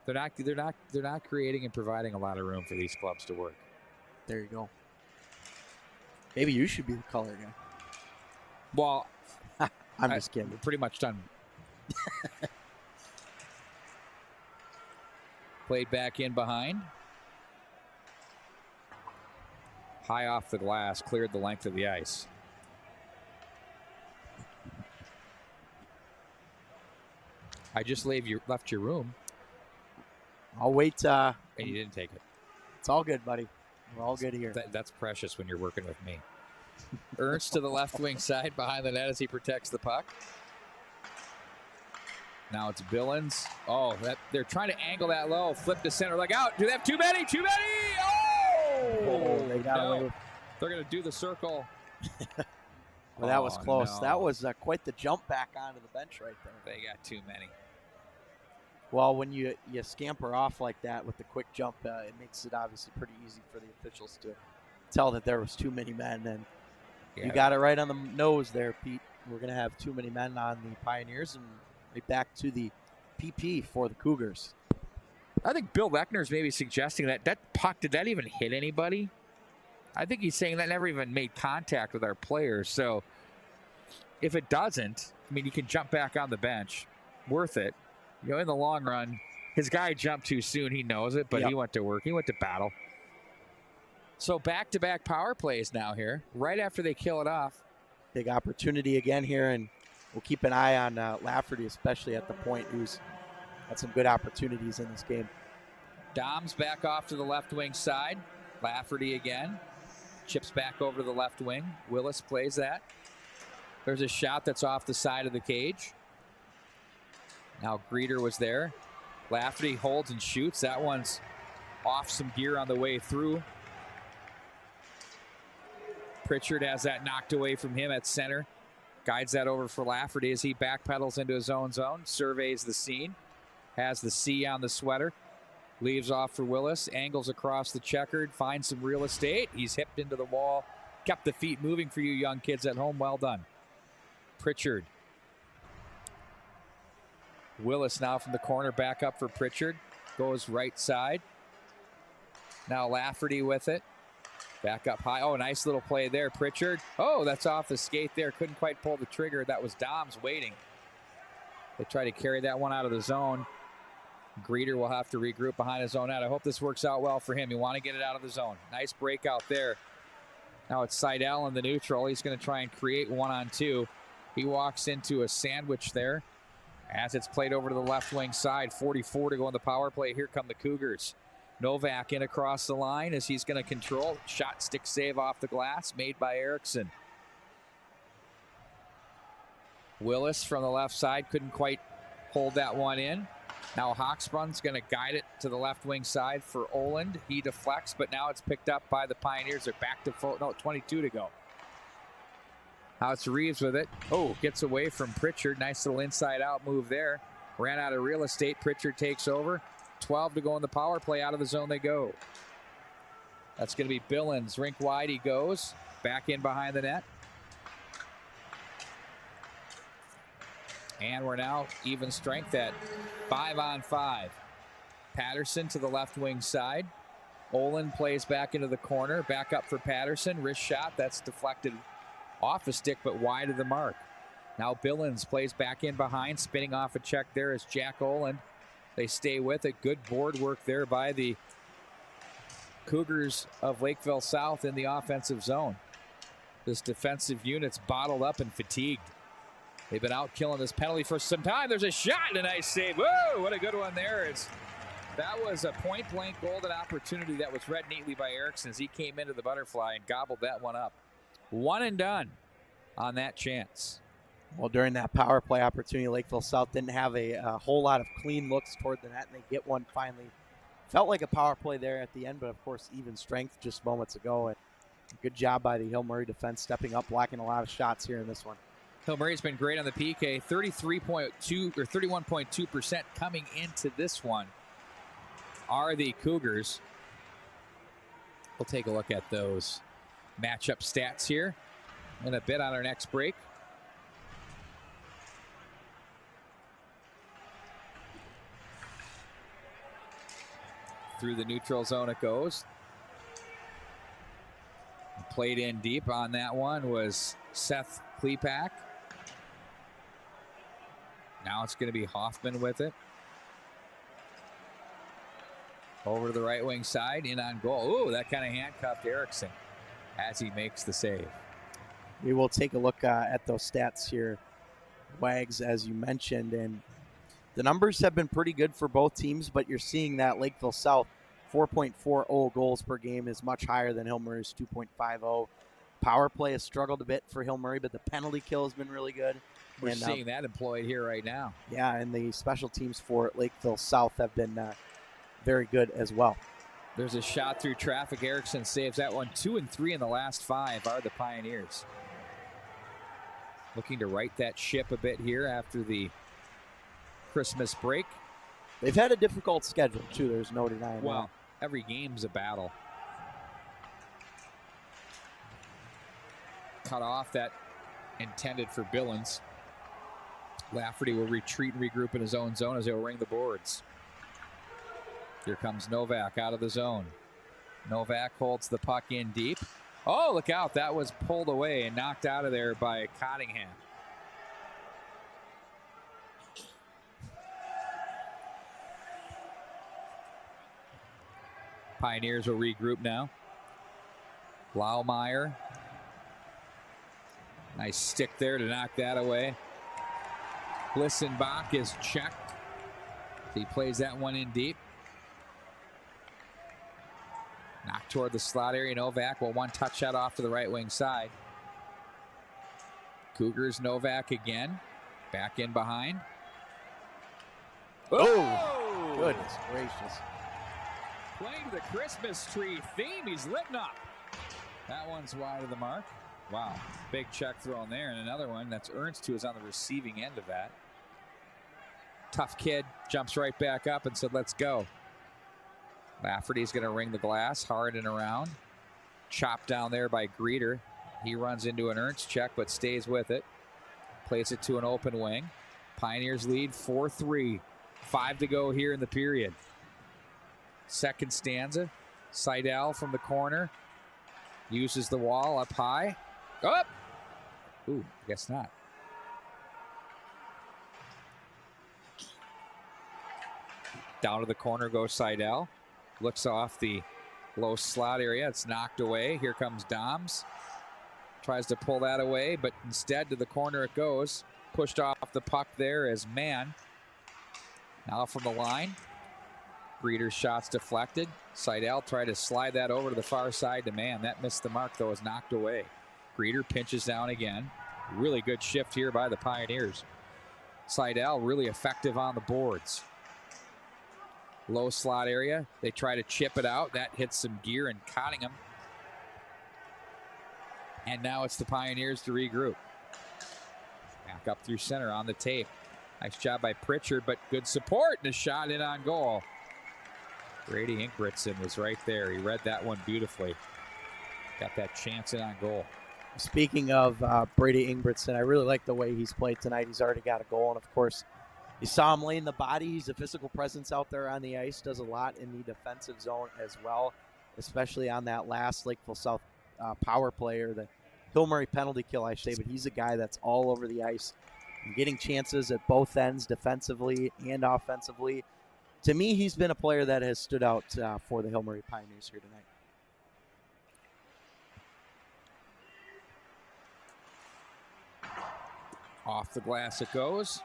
They're not creating and providing a lot of room for these clubs to work. There you go. Maybe you should be the color guy. Well, I'm just kidding. We're pretty much done. Played back in behind. High off the glass, cleared the length of the ice. I just left your room. I'll wait. And you didn't take it. It's all good, buddy. We're all good here. That's precious when you're working with me. Ernst to the left wing side behind the net as he protects the puck. Now it's Billings. Oh, they're trying to angle that low. Flip to center, like out. Do they have too many? Too many! Oh! They got away with. They're going to do the circle. Well, that was close. No. That was quite the jump back onto the bench right there. They got too many. Well, when you scamper off like that with the quick jump, it makes it obviously pretty easy for the officials to tell that there was too many men. And you got it right on the nose there, Pete. We're going to have too many men on the Pioneers and right back to the PP for the Cougars. I think Bill Lechner's maybe suggesting that puck, did that even hit anybody? I think he's saying that never even made contact with our players. So if it doesn't, I mean, you can jump back on the bench. Worth it. You know, in the long run, his guy jumped too soon. He knows it, but He went to work. He went to battle. So back-to-back power plays now here, right after they kill it off. Big opportunity again here, and we'll keep an eye on Lafferty, especially at the point, who's had some good opportunities in this game. Doms back off to the left wing side. Lafferty again. Chips back over to the left wing. Willis plays that. There's a shot that's off the side of the cage. Now Greeter was there. Lafferty holds and shoots. That one's off some gear on the way through. Pritchard has that knocked away from him at center. Guides that over for Lafferty as he backpedals into his own zone. Surveys the scene. Has the C on the sweater. Leaves off for Willis. Angles across the checkered. Finds some real estate. He's hipped into the wall. Kept the feet moving for you young kids at home. Well done. Pritchard. Willis now from the corner, back up for Pritchard. Goes right side. Now Lafferty with it. Back up high. Oh, nice little play there. Pritchard. Oh, that's off the skate there. Couldn't quite pull the trigger. That was Doms waiting. They try to carry that one out of the zone. Greeter will have to regroup behind his own net. I hope this works out well for him. You want to get it out of the zone. Nice breakout there Now it's Seidel in the neutral. He's going to try and create 1-on-2. He walks into a sandwich there as it's played over to the left wing side. 44 to go on the power play. Here come the Cougars. Novak in across the line as he's going to control. Shot stick save off the glass made by Eriksson. Willis from the left side couldn't quite hold that one in. Now Hawksbrun's going to guide it to the left wing side for Oland. He deflects, but now it's picked up by the Pioneers. They're back to full. No, 22 to go. Now it's Reeves with it. Oh, gets away from Pritchard. Nice little inside out move there. Ran out of real estate. Pritchard takes over. 12 to go in the power play. Out of the zone they go. That's going to be Billings. Rink wide he goes. Back in behind the net. And we're now even strength at 5-on-5. Patterson to the left wing side. Olin plays back into the corner. Back up for Patterson. Wrist shot. That's deflected off the stick, but wide of the mark. Now Billings plays back in behind. Spinning off a check there is Jack Olin. They stay with it. Good board work there by the Cougars of Lakeville South in the offensive zone. This defensive unit's bottled up and fatigued. They've been out killing this penalty for some time. There's a shot and a nice save. Whoa, what a good one there. That was a point-blank golden opportunity that was read neatly by Eriksson as he came into the butterfly and gobbled that one up. One and done on that chance. Well, during that power play opportunity, Lakeville South didn't have a whole lot of clean looks toward the net, and they get one finally. Felt like a power play there at the end, but of course, even strength just moments ago. And good job by the Hill Murray defense stepping up, blocking a lot of shots here in this one. Hill Murray's been great on the PK, 33.2 or 31.2% coming into this one are the Cougars. We'll take a look at those matchup stats here in a bit on our next break. Through the neutral zone it goes. Played in deep on that one was Seth Klepak. Now it's going to be Hoffman with it. Over to the right wing side, in on goal. Ooh, that kind of handcuffed Eriksson as he makes the save. We will take a look at those stats here, Wags, as you mentioned. And the numbers have been pretty good for both teams, but you're seeing that Lakeville South 4.40 goals per game is much higher than Hill Murray's 2.50. Power play has struggled a bit for Hill Murray, but the penalty kill has been really good. We're seeing that employed here right now. Yeah, and the special teams for Lakeville South have been very good as well. There's a shot through traffic. Eriksson saves that one. 2 and 3 in the last 5 are the Pioneers. Looking to right that ship a bit here after the Christmas break. They've had a difficult schedule, too. There's no denying that. Well, every game's a battle. Cut off that intended for Billings. Lafferty will retreat and regroup in his own zone as they'll ring the boards. Here comes Novak out of the zone. Novak holds the puck in deep. Oh, look out. That was pulled away and knocked out of there by Cottingham. Pioneers will regroup now. Laumeyer. Nice stick there to knock that away. Blissenbach is checked. He plays that one in deep. Knocked toward the slot area. Novak will one touch shot off to the right wing side. Cougars, Novak again. Back in behind. Oh! Goodness gracious. Playing the Christmas tree theme. He's lit up. That one's wide of the mark. Wow. Big check thrown there. And another one. That's Ernst, who is on the receiving end of that. Tough kid. Jumps right back up and said, let's go. Lafferty's going to ring the glass hard and around. Chopped down there by Greeter. He runs into an Ernst check but stays with it. Plays it to an open wing. Pioneers lead 4-3. 5 to go here in the period. Second stanza. Seidel from the corner. Uses the wall up high. Up! Ooh, guess not. Down to the corner goes Seidel. Looks off the low slot area. It's knocked away. Here comes Doms. Tries to pull that away, but instead to the corner it goes. Pushed off the puck there as Mann. Now from the line. Greeter's shot's deflected. Seidel tried to slide that over to the far side to Mann. That missed the mark, though, is knocked away. Greeter pinches down again. Really good shift here by the Pioneers. Seidel really effective on the boards. Low slot area. They try to chip it out. That hits some gear and Cottingham. And now it's the Pioneers to regroup. Back up through center on the tape. Nice job by Pritchard, but good support and a shot in on goal. Brady Ingebrigtsen was right there. He read that one beautifully. Got that chance in on goal. Speaking of Brady Ingebrigtsen, I really like the way he's played tonight. He's already got a goal, and of course, you saw him laying the body. He's a physical presence out there on the ice, does a lot in the defensive zone as well, especially on that last Lakeville South power play, or the Hill Murray penalty kill, I say, but he's a guy that's all over the ice and getting chances at both ends, defensively and offensively. To me, he's been a player that has stood out for the Hill Murray Pioneers here tonight. Off the glass it goes.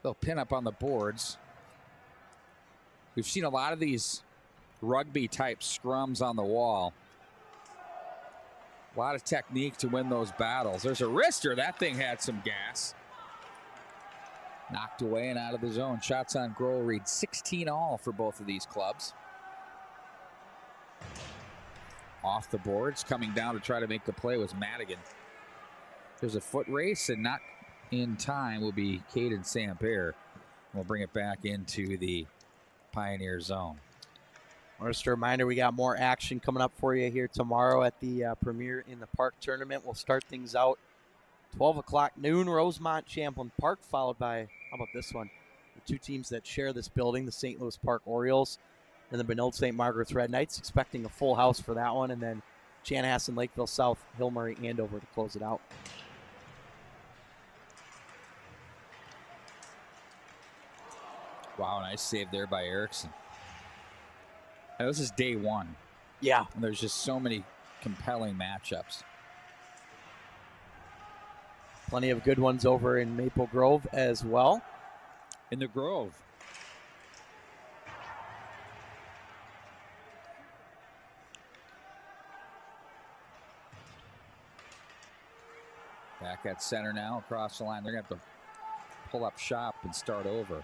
They'll pin up on the boards. We've seen a lot of these rugby-type scrums on the wall. A lot of technique to win those battles. There's a wrister. That thing had some gas. Knocked away and out of the zone. Shots on goal read 16 all for both of these clubs. Off the boards, coming down to try to make the play was Madigan. There's a foot race, and not in time will be Caden Samper. We'll bring it back into the Pioneer zone. Just a reminder, we got more action coming up for you here tomorrow at the Premier in the Park tournament. We'll start things out 12 o'clock noon, Rosemont Champlain Park, followed by, how about this one? The two teams that share this building, the St. Louis Park Orioles and the Benilde St. Margaret's Red Knights, expecting a full house for that one. And then Chanhassen, Lakeville South, Hill Murray, Andover to close it out. Wow, nice save there by Erickson. Now, this is day one. Yeah. And there's just so many compelling matchups. Plenty of good ones over in Maple Grove as well. In the Grove. Back at center now, across the line. They're going to have to pull up shop and start over.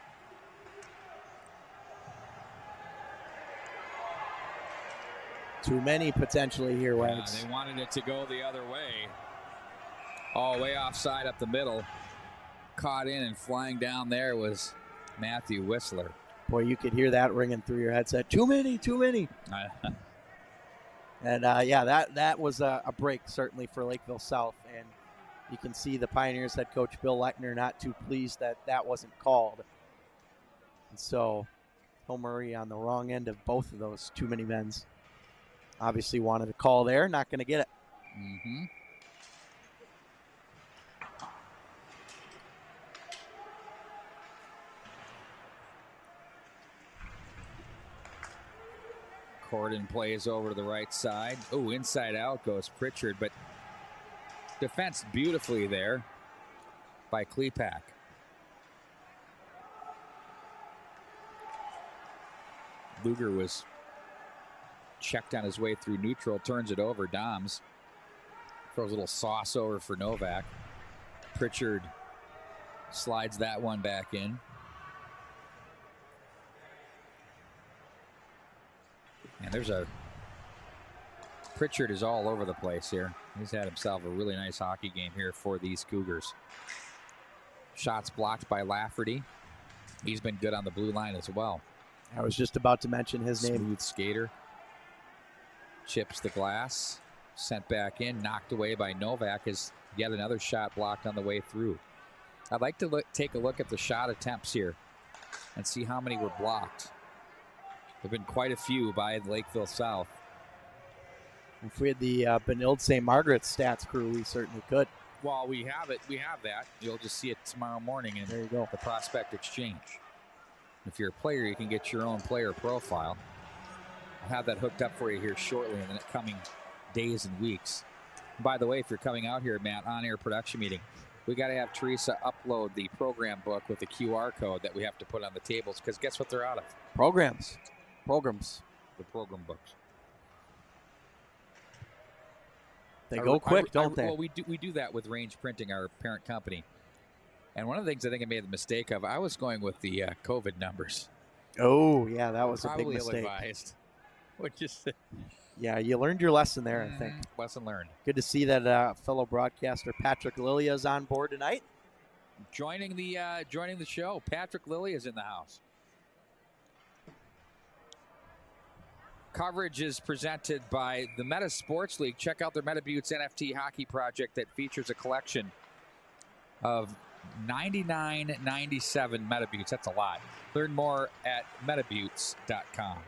Too many potentially here, Wags. They wanted it to go the other way. Oh, way offside up the middle. Caught in and flying down there was Matthew Whistler. Boy, you could hear that ringing through your headset. Too many, too many. And yeah, that was a break certainly for Lakeville South. And you can see the Pioneers head coach Bill Lechner not too pleased that that wasn't called. And so Hill Murray on the wrong end of both of those too many men's. Obviously wanted a call there, not going to get it. Mm-hmm. Corden plays over to the right side. Oh, inside out goes Pritchard, but defensed beautifully there by Klepak. Luger was checked on his way through neutral, turns it over. Doms throws a little sauce over for Novak. Pritchard slides that one back in. And there's a Pritchard is all over the place here. He's had himself a really nice hockey game here for these Cougars. Shots blocked by Lafferty. He's been good on the blue line as well. I was just about to mention his name. Smooth skater. Chips the glass. Sent back in. Knocked away by Novak as yet another shot blocked on the way through. I'd like to take a look at the shot attempts here and see how many were blocked. There have been quite a few by Lakeville South. If we had the Benilde St. Margaret's stats crew, we certainly could. Well, we have it. We have that. You'll just see it tomorrow morning in there you go. The Prospect Exchange. If you're a player, you can get your own player profile. I'll have that hooked up for you here shortly in the coming days and weeks. By the way, if you're coming out here, Matt, on-air production meeting, we got to have Teresa upload the program book with the QR code that we have to put on the tables, because guess what they're out of? Programs. The program books. They go quick, don't they? Well, we do that with Range Printing, our parent company. And one of the things I think I made the mistake of, I was going with the COVID numbers. Oh, yeah, that was a big Probably mistake. ill-advised. Which is, yeah, you learned your lesson there, I think. Lesson learned. Good to see that fellow broadcaster Patrick Lilia is on board tonight. Joining the show, Patrick Lilia is in the house. Coverage is presented by the Meta Sports League. Check out their Meta Buttes NFT hockey project that features a collection of 99.97 Meta Buttes. That's a lot. Learn more at metabuttes.com.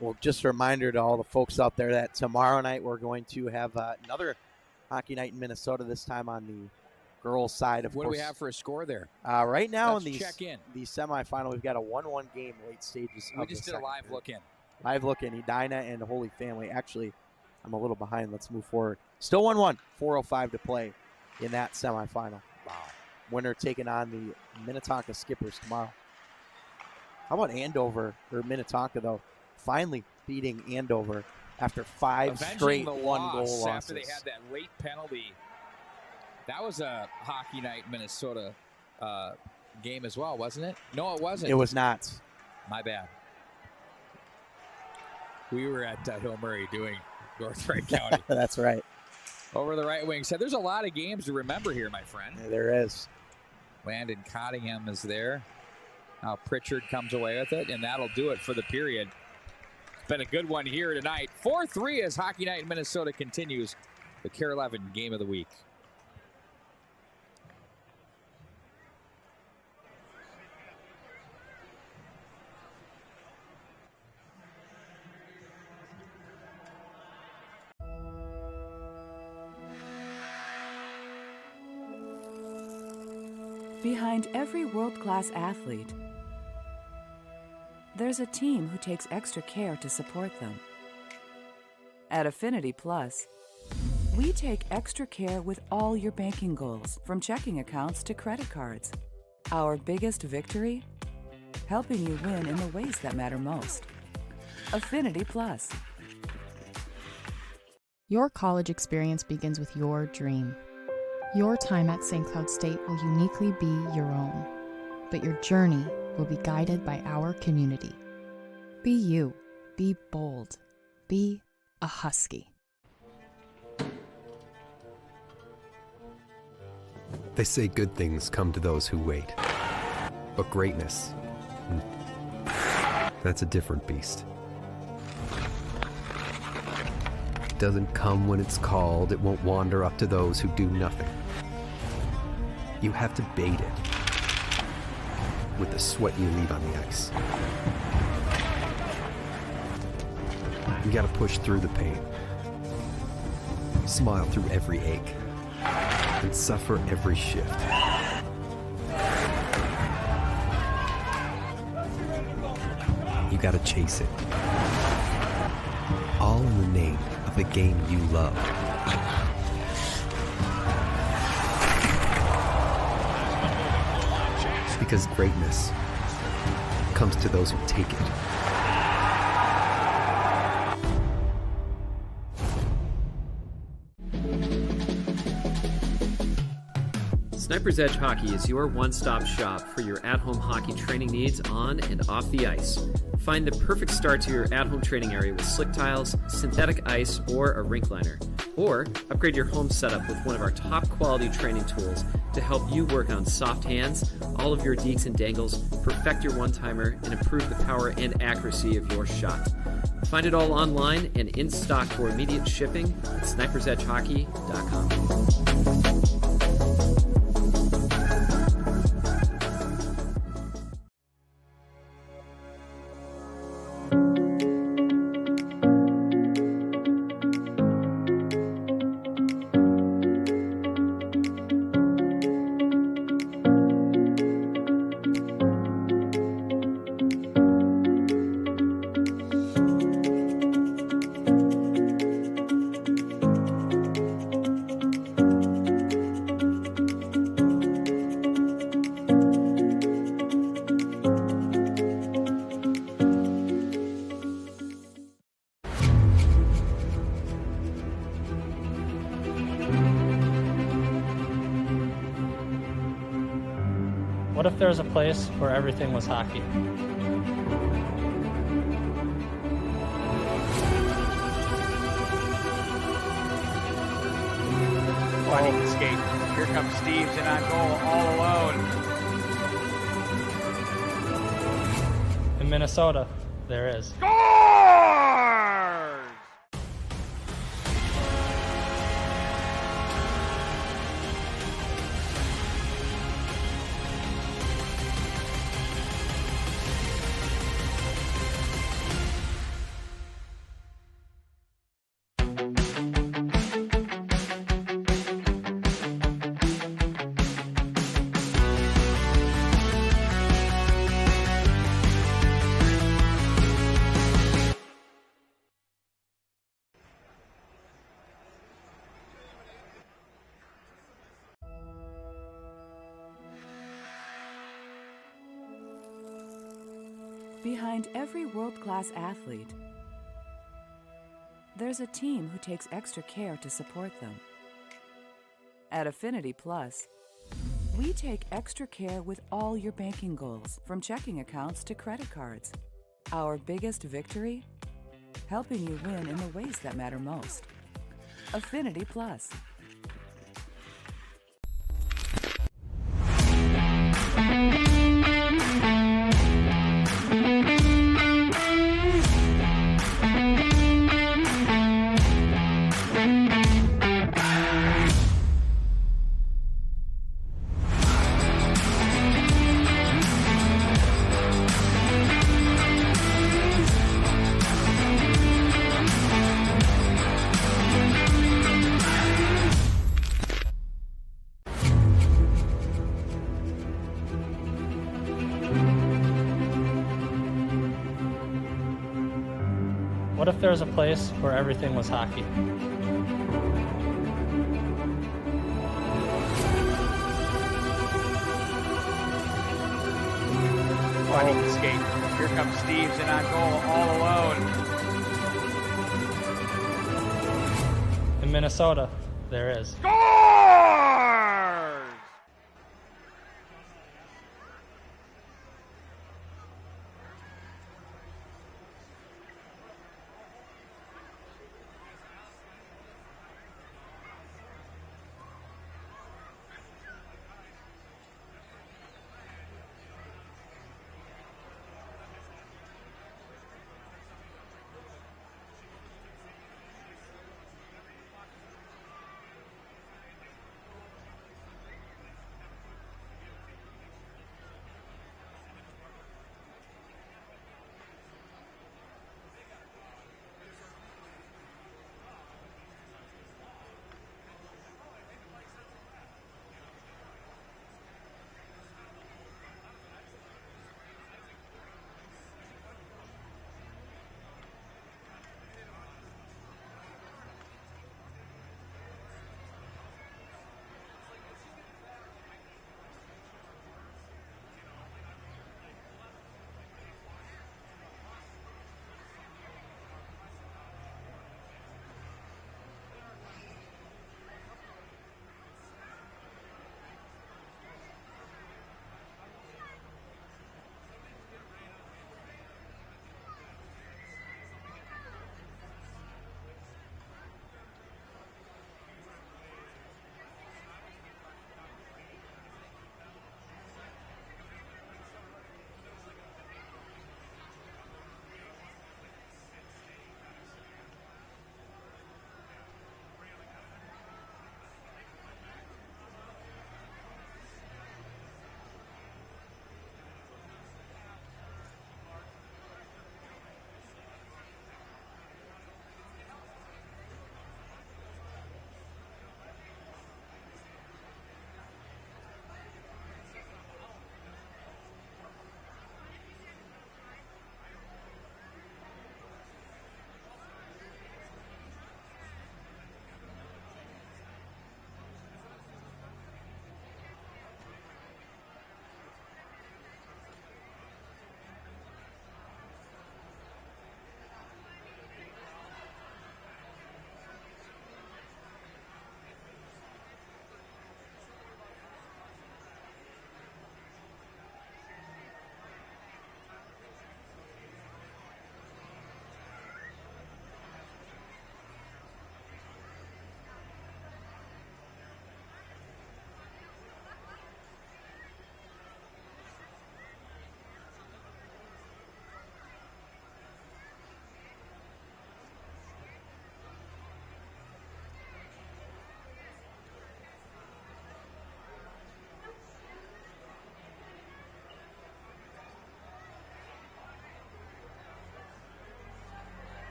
Well, just a reminder to all the folks out there that tomorrow night we're going to have another hockey night in Minnesota, this time on the girls' side. Of What course, do we have for a score there? Right now Let's in the semifinal, we've got a 1-1 game late stages. We just did a live look in. Live look in. Edina and Holy Family. Actually, I'm a little behind. Let's move forward. Still 1-1. 4:05 to play in that semifinal. Wow. Winner taking on the Minnetonka Skippers tomorrow. How about Andover or Minnetonka, though? Finally beating Andover after 5 straight one-goal losses. After they had that late penalty. That was a Hockey Night Minnesota game as well, wasn't it? No, it wasn't. It was not. My bad. We were at Hill Murray doing North Wright County. That's right. Over the right wing side. There's a lot of games to remember here, my friend. Yeah, there is. Landon Cottingham is there. Now Pritchard comes away with it, and that'll do it for the period. It's been a good one here tonight. 4-3 as Hockey Night in Minnesota continues. The Kare 11 game of the week. Behind every world-class athlete, there's a team who takes extra care to support them. At Affinity Plus, we take extra care with all your banking goals, from checking accounts to credit cards. Our biggest victory? Helping you win in the ways that matter most. Affinity Plus. Your college experience begins with your dream. Your time at St. Cloud State will uniquely be your own, but your journey will be guided by our community. Be you. Be bold. Be a Husky. They say good things come to those who wait. But greatness, that's a different beast. It doesn't come when it's called. It won't wander up to those who do nothing. You have to bait it with the sweat you leave on the ice. You gotta push through the pain, smile through every ache, and suffer every shift. You gotta chase it, all in the name of the game you love. Because greatness comes to those who take it. Sniper's Edge Hockey is your one-stop shop for your at-home hockey training needs on and off the ice. Find the perfect start to your at-home training area with slick tiles, synthetic ice, or a rink liner. Or upgrade your home setup with one of our top-quality training tools to help you work on soft hands, all of your deeks and dangles, perfect your one-timer, and improve the power and accuracy of your shot. Find it all online and in stock for immediate shipping at snipersedgehockey.com. What if there was a place where everything was hockey? Finding the skate. Here comes Steves in on goal all alone. In Minnesota, there is. Scores! Behind every world-class athlete, there's a team who takes extra care to support them. At Affinity Plus, we take extra care with all your banking goals, from checking accounts to credit cards. Our biggest victory? Helping you win in the ways that matter most. Affinity Plus. What if there was a place where everything was hockey? Finding the skate. Here comes Steves in on goal all alone. In Minnesota, there is. Scores!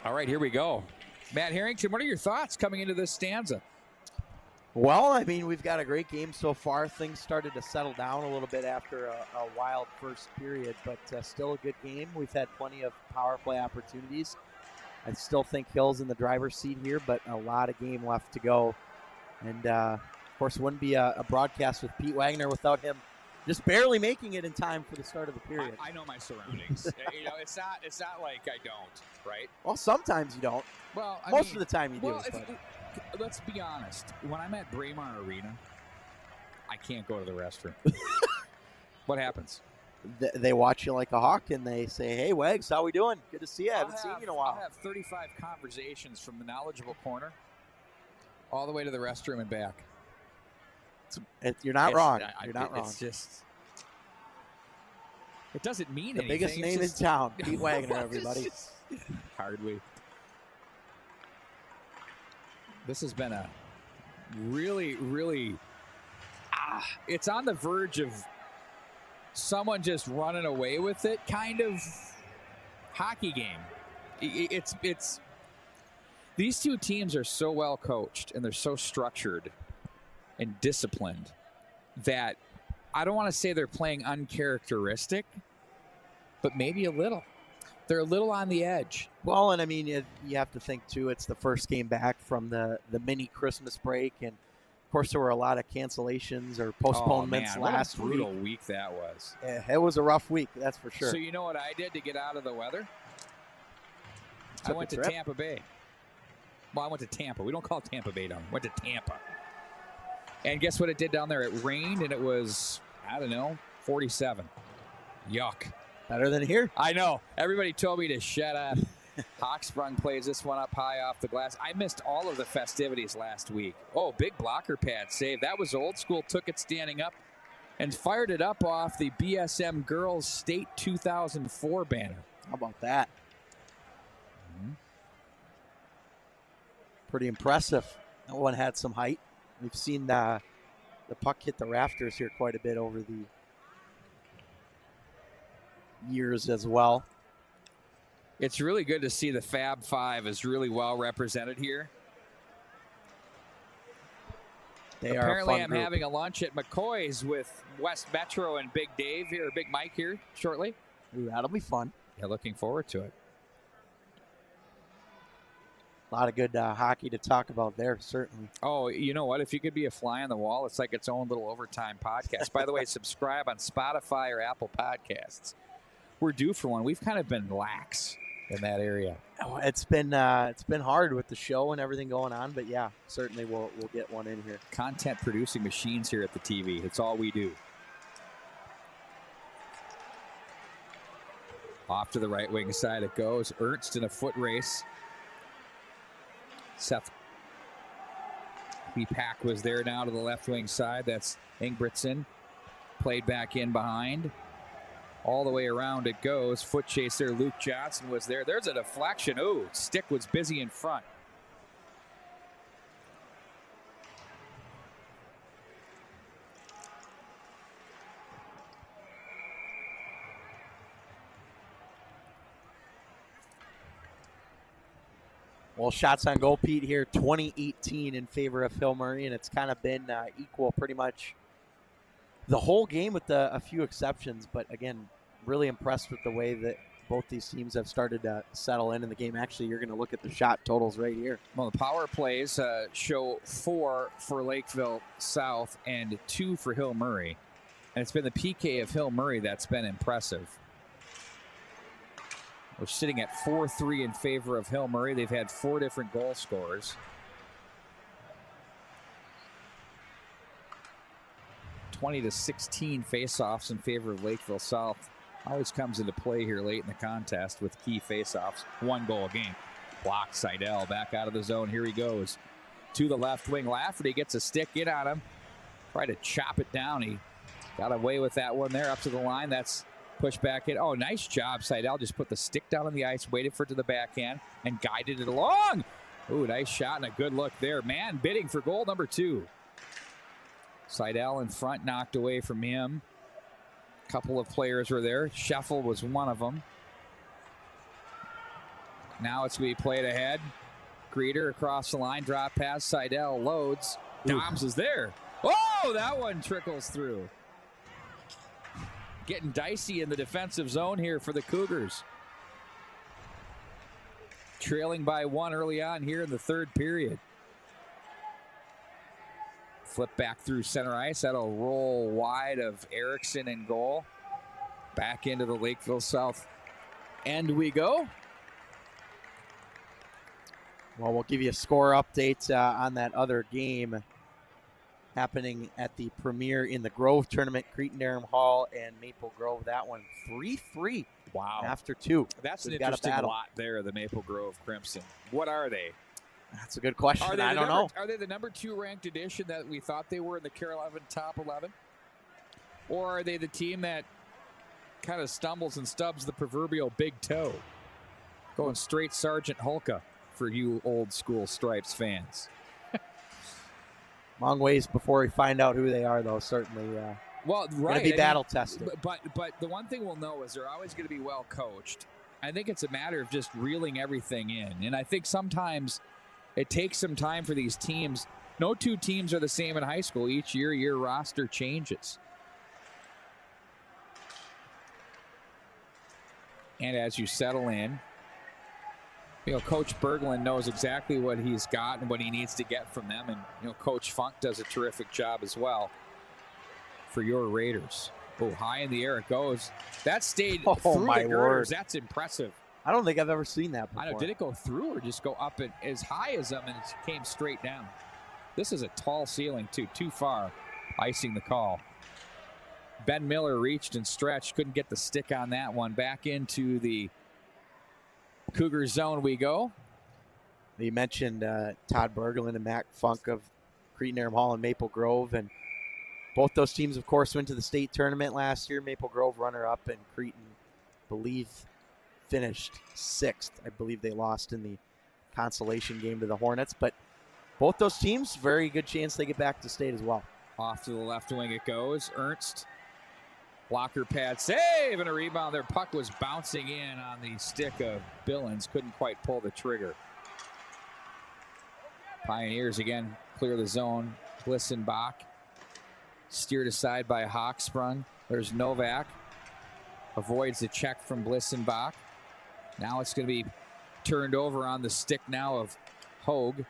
All right, here we go. Matt Harrington, what are your thoughts coming into this stanza? Well, I mean, we've got a great game so far. Things started to settle down a little bit after a wild first period, but still a good game. We've had plenty of power play opportunities. I still think Hill's in the driver's seat here, but a lot of game left to go. And, of course, it wouldn't be a broadcast with Pete Wagner without him just barely making it in time for the start of the period. I know my surroundings. It's not like I don't, right? Well, sometimes you don't. Well, most of the time you do. Let's be honest. When I'm at Braemar Arena, I can't go to the restroom. What happens? They watch you like a hawk, and they say, "Hey, Wags, how we doing? Good to see you. I haven't seen you in a while." I'll have 35 conversations from the knowledgeable corner all the way to the restroom and back. You're not wrong. You're not wrong. It's just, it doesn't mean the anything. biggest name in town, Pete Wagner, everybody. Hardly. This has been a really, really, it's on the verge of someone just running away with it kind of hockey game. It's these two teams are so well coached and they're so structured and disciplined that I don't want to say they're playing uncharacteristic, but maybe a little. They're a little on the edge. Well, and I mean, you have to think, too, it's the first game back from the mini Christmas break. And, of course, there were a lot of cancellations or postponements last week. What a brutal week that was. Yeah, it was a rough week, that's for sure. So you know what I did to get out of the weather? I went to Tampa Bay. Well, I went to Tampa. We don't call Tampa Bay down. Went to Tampa. And guess what it did down there? It rained, and it was, I don't know, 47. Yuck. Better than here. I know. Everybody told me to shut up. Hawksprung plays this one up high off the glass. I missed all of the festivities last week. Oh, big blocker pad save. That was old school. Took it standing up and fired it up off the BSM Girls State 2004 banner. How about that? Pretty impressive. That one had some height. We've seen the puck hit the rafters here quite a bit over the years as well. It's really good to see the Fab Five is really well represented here. Apparently I'm having a lunch at McCoy's with West Metro and Big Dave here, Big Mike here shortly. Ooh, that'll be fun. Yeah, looking forward to it. A lot of good hockey to talk about there, certainly. Oh, you know what? If you could be a fly on the wall, it's like its own little overtime podcast. By the way, subscribe on Spotify or Apple Podcasts. We're due for one. We've kind of been lax in that area. Oh, it's been hard with the show and everything going on, but yeah, certainly we'll get one in here. Content producing machines here at the TV. It's all we do. Off to the right wing side it goes. Ernst in a foot race. Seth Pack was there now to the left wing side. That's Ingebrigtsen. Played back in behind. All the way around it goes. Foot chase there. Luke Johnson was there. There's a deflection. Oh, stick was busy in front. Well, shots on goal, Pete, here, 2018 in favor of Hill Murray, and it's kind of been equal pretty much the whole game with a few exceptions. But, again, really impressed with the way that both these teams have started to settle in the game. Actually, you're going to look at the shot totals right here. Well, the power plays show 4 for Lakeville South and 2 for Hill Murray. And it's been the PK of Hill Murray that's been impressive. We're sitting at 4-3 in favor of Hill Murray. They've had 4 different goal scorers. 20-16 faceoffs in favor of Lakeville South. Always comes into play here late in the contest with key faceoffs. 1 goal a game. Block Seidel back out of the zone. Here he goes to the left wing. Lafferty gets a stick in on him. Try to chop it down. He got away with that one there up to the line. That's pushed back in. Oh, nice job. Seidel just put the stick down on the ice, waited for it to the backhand, and guided it along. Ooh, nice shot and a good look there. Man bidding for goal number 2. Seidel in front, knocked away from him. A couple of players were there. Scheffel was one of them. Now it's going to be played ahead. Greeter across the line, drop pass, Seidel loads. Doms is there. Oh, that one trickles through. Getting dicey in the defensive zone here for the Cougars. Trailing by 1 early on here in the third period. Flip back through center ice. That'll roll wide of Erickson in goal. Back into the Lakeville South end we go. Well, we'll give you a score update on that other game happening at the premiere in the Grove tournament. Cretin-Derham Hall and Maple Grove. That one 3-3. Wow. After 2. That's So an we've got a interesting battle. lot there, the Maple Grove Crimson. What are they? That's a good question. I don't know. Are they the number 2 ranked edition that we thought they were in the Kare 11 top 11? Or are they the team that kind of stumbles and stubs the proverbial big toe? Going straight Sergeant Hulka for you old school Stripes fans. Long ways before we find out who they are, though. Certainly, Well, going right. to be battle tested. But the one thing we'll know is they're always going to be well coached. I think it's a matter of just reeling everything in. And I think sometimes it takes some time for these teams. No 2 teams are the same in high school. Each year, your roster changes. And as you settle in, you know, Coach Berglund knows exactly what he's got and what he needs to get from them. And, you know, Coach Funk does a terrific job as well for your Raiders. Oh, high in the air it goes. That stayed through my the word. girders. That's impressive. I don't think I've ever seen that before. I know. Did it go through or just go up and as high as them and it came straight down? This is a tall ceiling, too far. Icing the call. Ben Miller reached and stretched. Couldn't get the stick on that one. Back into the Cougar zone we go. You mentioned Todd Berglund and Mac Funk of Cretin-Derham Hall and Maple Grove. And both those teams, of course, went to the state tournament last year. Maple Grove runner-up and Cretin, believe, finished 6th. I believe they lost in the consolation game to the Hornets. But both those teams, very good chance they get back to state as well. Off to the left wing it goes. Ernst. Blocker pad save and a rebound. Their puck was bouncing in on the stick of Billings. Couldn't quite pull the trigger. Pioneers again clear the zone. Blissenbach steered aside by Hawksprung. There's Novak. Avoids the check from Blissenbach. Now it's going to be turned over on the stick now of Hogue.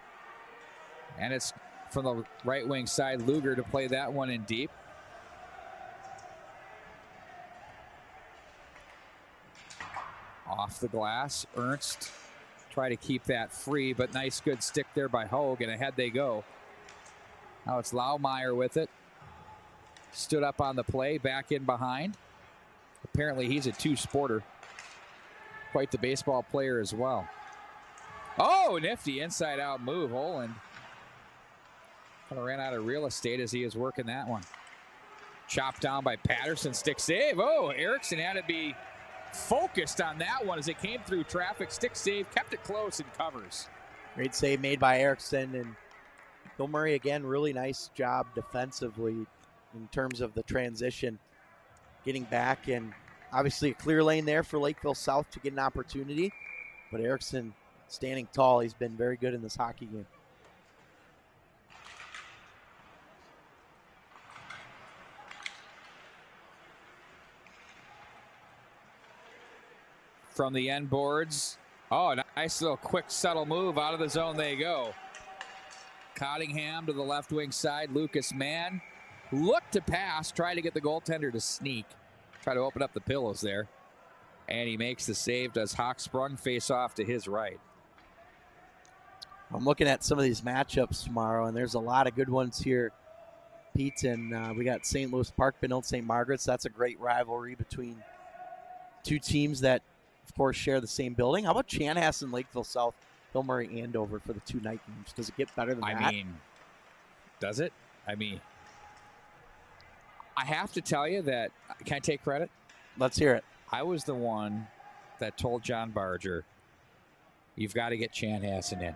And it's from the right wing side, Luger to play that one in deep. Off the glass, Ernst try to keep that free, but nice good stick there by Hogue, and ahead they go. Now it's Laumeyer with it. Stood up on the play, back in behind. Apparently he's a 2-sporter. Quite the baseball player as well. Oh, nifty inside out move. Holland kind of ran out of real estate as he was working that one. Chopped down by Patterson, stick save. Oh, Erickson had to be focused on that one as it came through traffic. Stick save, kept it close and covers. Great save made by Erickson. And Bill Murray, again, really nice job defensively in terms of the transition. Getting back, and obviously a clear lane there for Lakeville South to get an opportunity. But Erickson standing tall. He's been very good in this hockey game. From the end boards. Oh, nice little quick subtle move. Out of the zone they go. Cottingham to the left wing side. Lucas Mann looked to pass, try to get the goaltender to sneak. Try to open up the pillows there. And he makes the save. Does Hawksprung face off to his right. I'm looking at some of these matchups tomorrow, and there's a lot of good ones here, Pete. And we got St. Louis Park, Benilde St. Margaret's. That's a great rivalry between 2 teams that, of course, share the same building. How about Chanhassen, Lakeville South, Bill Murray, Andover for the 2 night games? Does it get better than that? I mean, does it? I mean, I have to tell you that, can I take credit? Let's hear it. I was the one that told John Barger, you've got to get Chanhassen in.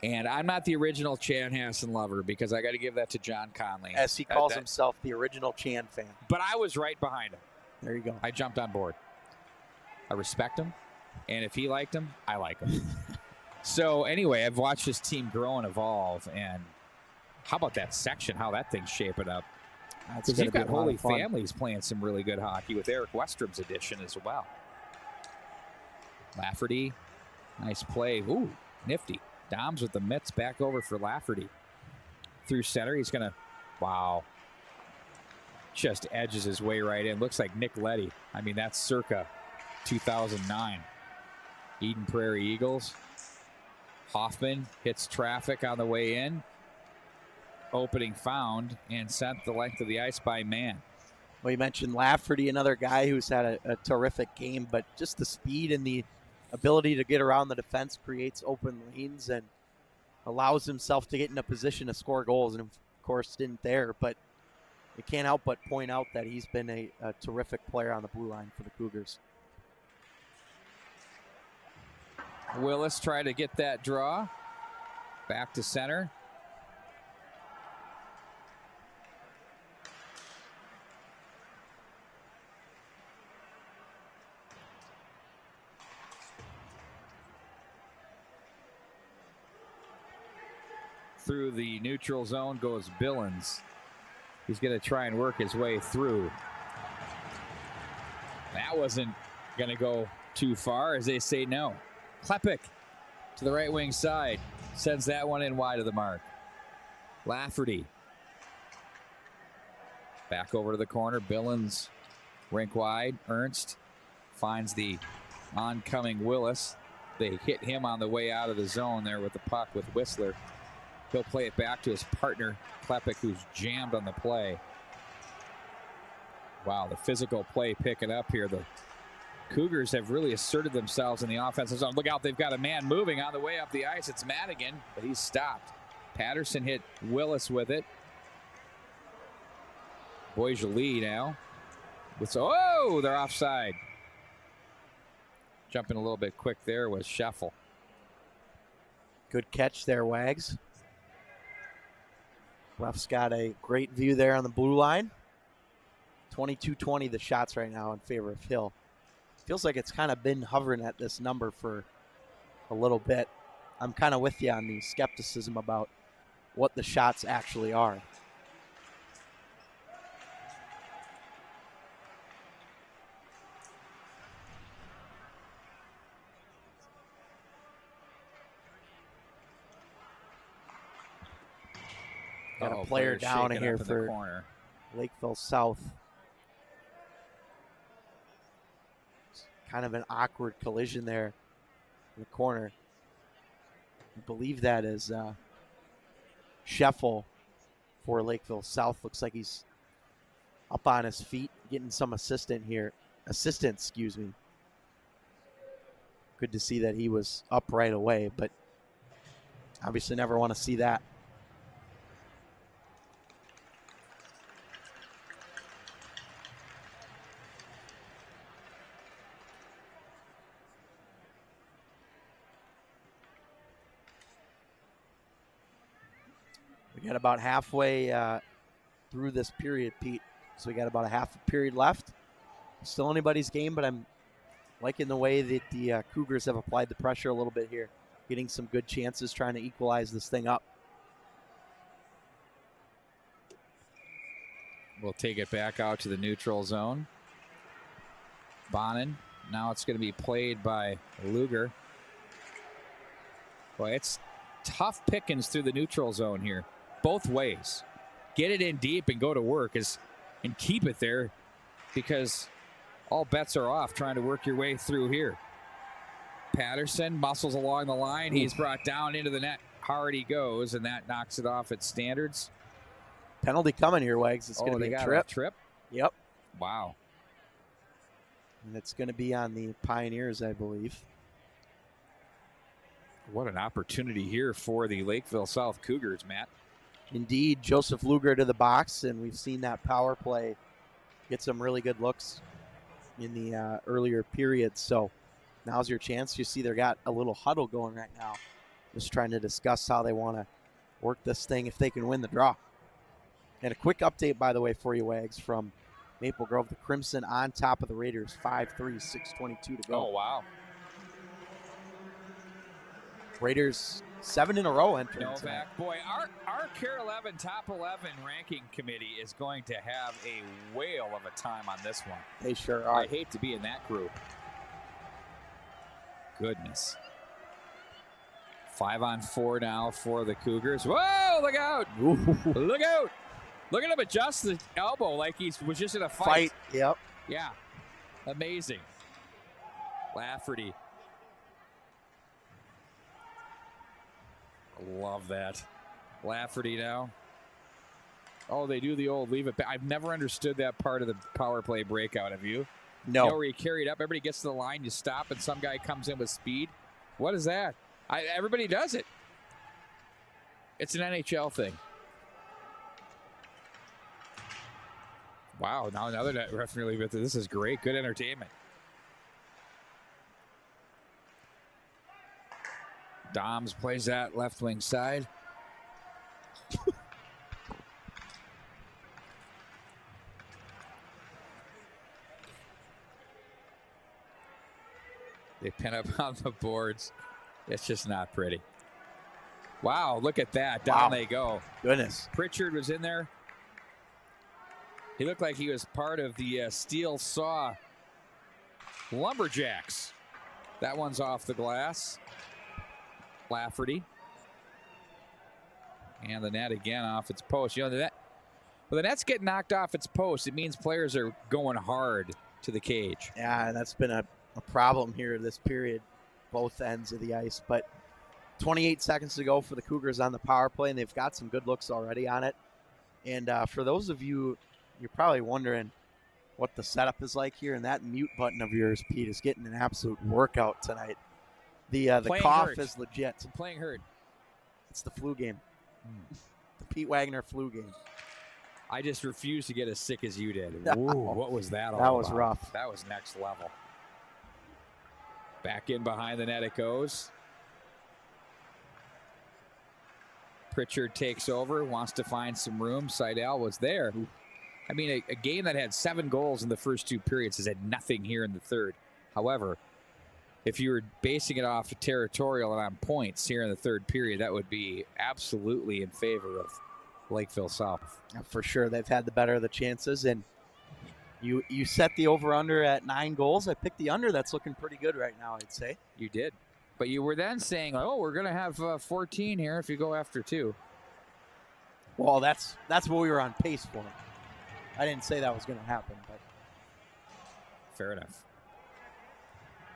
And I'm not the original Chanhassen lover because I got to give that to John Conley. As he calls himself, the original Chan fan. But I was right behind him. There you go. I jumped on board. I respect him. And if he liked him, I like him. So anyway, I've watched this team grow and evolve. And how about that section, how that thing's shaping up? Because you've got Holy Families playing some really good hockey with Eric Westrom's addition as well. Lafferty, nice play. Ooh, nifty. Doms with the mitts back over for Lafferty. Through center, he's going to, wow. Just edges his way right in. Looks like Nick Leddy. I mean, that's circa 2009. Eden Prairie Eagles. Hoffman hits traffic on the way in. Opening found and sent the length of the ice by Mann. Well, you mentioned Lafferty, another guy who's had a terrific game, but just the speed and the ability to get around the defense creates open lanes and allows himself to get in a position to score goals. And of course, didn't there, but you can't help but point out that he's been a terrific player on the blue line for the Cougars. Willis tried to get that draw. Back to center. Through the neutral zone goes Billings. He's going to try and work his way through. That wasn't going to go too far, as they say no. Klepek to the right wing side. Sends that one in wide of the mark. Lafferty. Back over to the corner. Billings rink wide. Ernst finds the oncoming Willis. They hit him on the way out of the zone there with the puck with Whistler. He'll play it back to his partner, Klepek, who's jammed on the play. Wow, the physical play picking up here. The Cougars have really asserted themselves in the offensive zone. Look out, they've got a man moving on the way up the ice. It's Madigan, but he's stopped. Patterson hit Willis with it. Boisjoli now. Oh, they're offside. Jumping a little bit quick there was Scheffel. Good catch there, Wags. Left's got a great view there on the blue line. 22-20 the shots right now in favor of Hill. Feels like it's kind of been hovering at this number for a little bit. I'm kind of with you on the skepticism about what the shots actually are. Got a player down here for Lakeville South. Kind of an awkward collision there in the corner. I believe that is Scheffel for Lakeville South. Looks like he's up on his feet, getting some assistance, excuse me. Good to see that he was up right away, but obviously never want to see that. We got about halfway through this period, Pete. So we got about a half a period left. Still anybody's game, but I'm liking the way that the Cougars have applied the pressure a little bit here. Getting some good chances, trying to equalize this thing up. We'll take it back out to the neutral zone. Bonin. Now it's going to be played by Luger. Boy, it's tough pickings through the neutral zone here. Both ways. Get it in deep and go to work and keep it there, because all bets are off trying to work your way through here. Patterson muscles along the line. He's brought down into the net. Hard he goes, and that knocks it off at standards. Penalty coming here, Wags. It's going to be a trip. Yep. Wow. And it's going to be on the Pioneers, I believe. What an opportunity here for the Lakeville South Cougars, Matt. Indeed, Joseph Luger to the box, and we've seen that power play get some really good looks in the earlier periods. So now's your chance. You see they got a little huddle going right now, just trying to discuss how they want to work this thing if they can win the draw. And a quick update, by the way, for you, Wags, from Maple Grove. The Crimson on top of the Raiders, 5-3, 6:22 to go. Oh, wow. Raiders 7 in a row entering tonight. Novak, boy, our Kare 11 top 11 ranking committee is going to have a whale of a time on this one. They sure are. I hate to be in that group. Goodness. 5-on-4 now for the Cougars. Whoa, look out. Ooh. Look out. Look at him adjust the elbow like he was just in a fight. Yep. Yeah. Amazing. Lafferty. Love that. Lafferty now. Oh, they do the old leave it back. I've never understood that part of the power play breakout. Have you? No. You know, where you carry it up, everybody gets to the line, you stop, and some guy comes in with speed. What is that? Everybody does it. It's an NHL thing. Wow, now another net referee. This is great. Good entertainment. Doms plays that left wing side. They pin up on the boards. It's just not pretty. Wow, look at that. Down they go. Goodness. Pritchard was in there. He looked like he was part of the Steel Saw Lumberjacks. That one's off the glass. Lafferty. And the net again off its post. You know, the net, when the net's getting knocked off its post, it means players are going hard to the cage. Yeah, and that's been a problem here this period, both ends of the ice. But 28 seconds to go for the Cougars on the power play, and they've got some good looks already on it. And for those of you, you're probably wondering what the setup is like here, and that mute button of yours, Pete, is getting an absolute workout tonight. The cough hurt. is legit. I'm playing hurt. It's the flu game. The Pete Wagner flu game. I just refuse to get as sick as you did. Ooh, what was that all That was about? rough. That was next level. Back in behind the net it goes. Pritchard takes over, wants to find some room. Seidel was there. I mean, a game that had 7 goals in the first 2 periods has had nothing here in the third. However, if you were basing it off of territorial and on points here in the third period, that would be absolutely in favor of Lakeville South. For sure, they've had the better of the chances, and you set the over-under at 9 goals. I picked the under. That's looking pretty good right now, I'd say. You did. But you were then saying, oh, we're going to have 14 here if you go after 2. Well, that's what we were on pace for. I didn't say that was going to happen, but fair enough.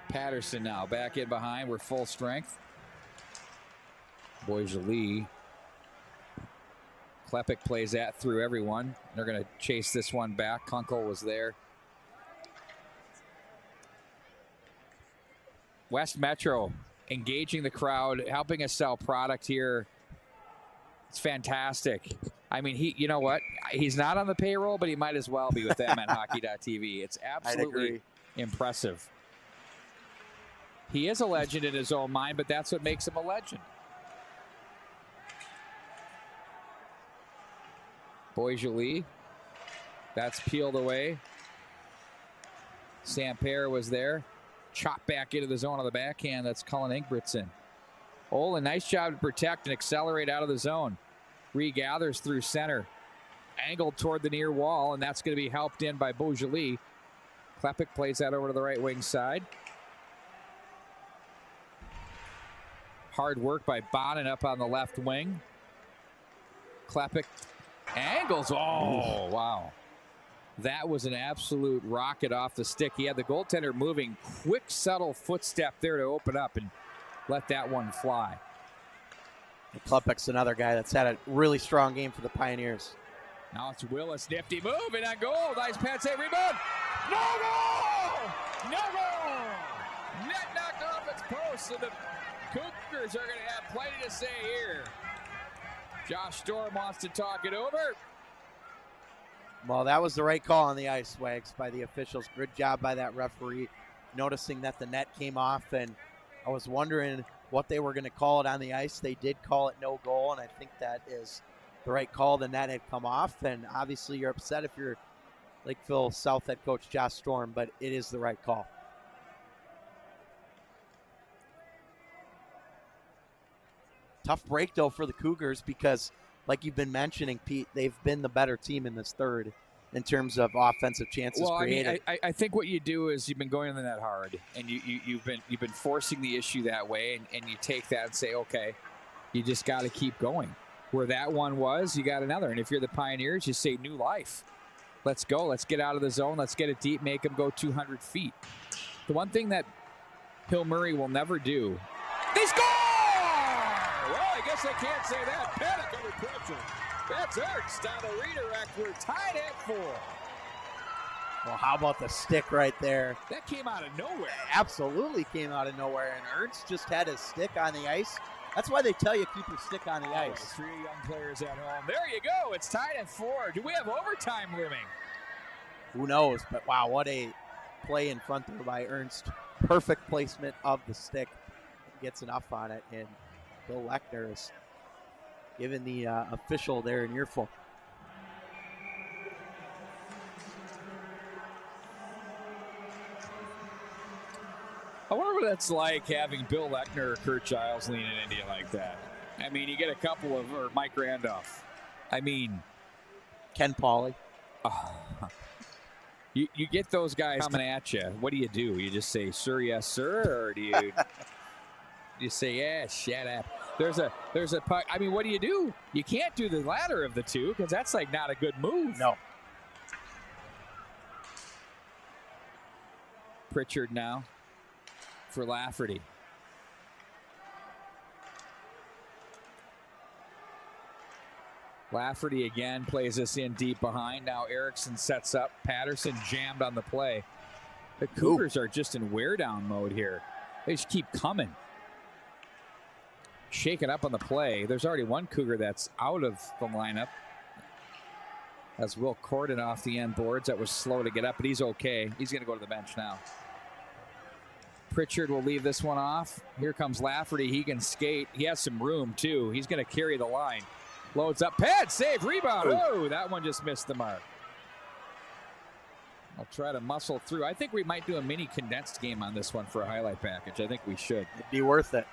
Patterson now back in behind. We're full strength. Boisjoli. Klepek plays that through everyone. They're going to chase this one back. Kunkel was there. West Metro engaging the crowd, helping us sell product here. It's fantastic. I mean, you know what? He's not on the payroll, but he might as well be with MNHockey.tv. It's absolutely impressive. He is a legend in his own mind, but that's what makes him a legend. Boisjoli. That's peeled away. Samper was there. Chop back into the zone on the backhand. That's Cullen Ingebrigtsen. Olin, nice job to protect and accelerate out of the zone. Regathers through center. Angled toward the near wall, and that's going to be helped in by Boisjoli. Klepek plays that over to the right wing side. Hard work by Bonin up on the left wing. Klepek angles. Oh, wow. That was an absolute rocket off the stick. He had the goaltender moving. Quick, subtle footstep there to open up and let that one fly. Klepek's another guy that's had a really strong game for the Pioneers. Now it's Willis. Nifty move and a goal. Nice pass, save, rebound. No goal! No goal! Net knocked off its post, and the Cougars are going to have plenty to say here. Josh Storm wants to talk it over. Well, that was the right call on the ice, Wags, by the officials. Good job by that referee, noticing that the net came off, and I was wondering what they were going to call it on the ice. They did call it no goal, and I think that is the right call. The net had come off, and obviously you're upset if you're Lakeville South head coach Josh Storm, but it is the right call. Tough break, though, for the Cougars because, like you've been mentioning, Pete, they've been the better team in this third in terms of offensive chances created. I mean, I think what you do is you've been going in the net hard, and you've been forcing the issue that way, and you take that and say, okay, you just got to keep going. Where that one was, you got another. And if you're the Pioneers, you say new life. Let's go. Let's get out of the zone. Let's get it deep. Make them go 200 feet. The one thing that Hill Murray will never do. They score! Well, I guess I can't say that. Panic under pressure. That's Ernst on the redirect. We're tied at 4. Well, how about the stick right there? That came out of nowhere. Absolutely came out of nowhere, and Ernst just had his stick on the ice. That's why they tell you keep your stick on the ice. 3 young players at home. There you go. It's tied at 4. Do we have overtime looming? Who knows? But wow, what a play in front there by Ernst. Perfect placement of the stick. Gets enough on it, and Bill Lechner is giving the official there an earful. I wonder what that's like having Bill Lechner or Kurt Giles leaning into you like that. I mean, you get a couple of, or Mike Randolph. I mean, Ken Pauley. You get those guys coming at you. What do? You just say, sir, yes, sir? Or do you say, yeah, shut up? There's a puck. I mean, what do? You can't do the latter of the two because that's like not a good move. No. Pritchard now for Lafferty. Lafferty again plays us in deep behind. Now Erickson sets up. Patterson jammed on the play. The Cougars are just in wear down mode here. They just keep coming. Shaking up on the play. There's already one Cougar that's out of the lineup. That's Will Corden off the end boards. That was slow to get up, but he's okay. He's going to go to the bench now. Pritchard will leave this one off. Here comes Lafferty. He can skate. He has some room, too. He's going to carry the line. Loads up. Pad save. Rebound. Oh, that one just missed the mark. I'll try to muscle through. I think we might do a mini condensed game on this one for a highlight package. I think we should. It'd be worth it.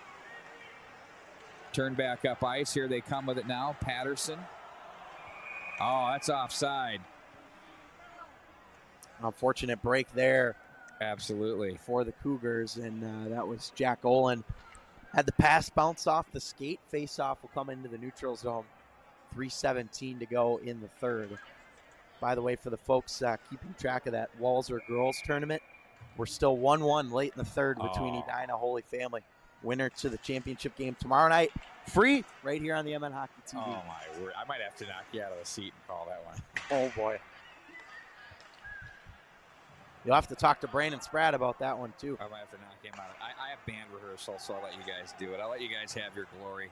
Turn back up ice. Here they come with it now. Patterson. Oh, that's offside. Unfortunate break there. Absolutely. For the Cougars, and that was Jack Olin. Had the pass bounce off the skate. Face-off will come into the neutral zone. 3:17 to go in the third. By the way, for the folks keeping track of that Walser girls tournament, we're still 1-1 late in the third between Edina Holy Family. Winner to the championship game tomorrow night. Free right here on the MNHockeyTV. Oh, my word. I might have to knock you out of the seat and call that one. Oh, boy. You'll have to talk to Brandon Spratt about that one, too. I might have to knock him out. I have band rehearsal, so I'll let you guys do it. I'll let you guys have your glory.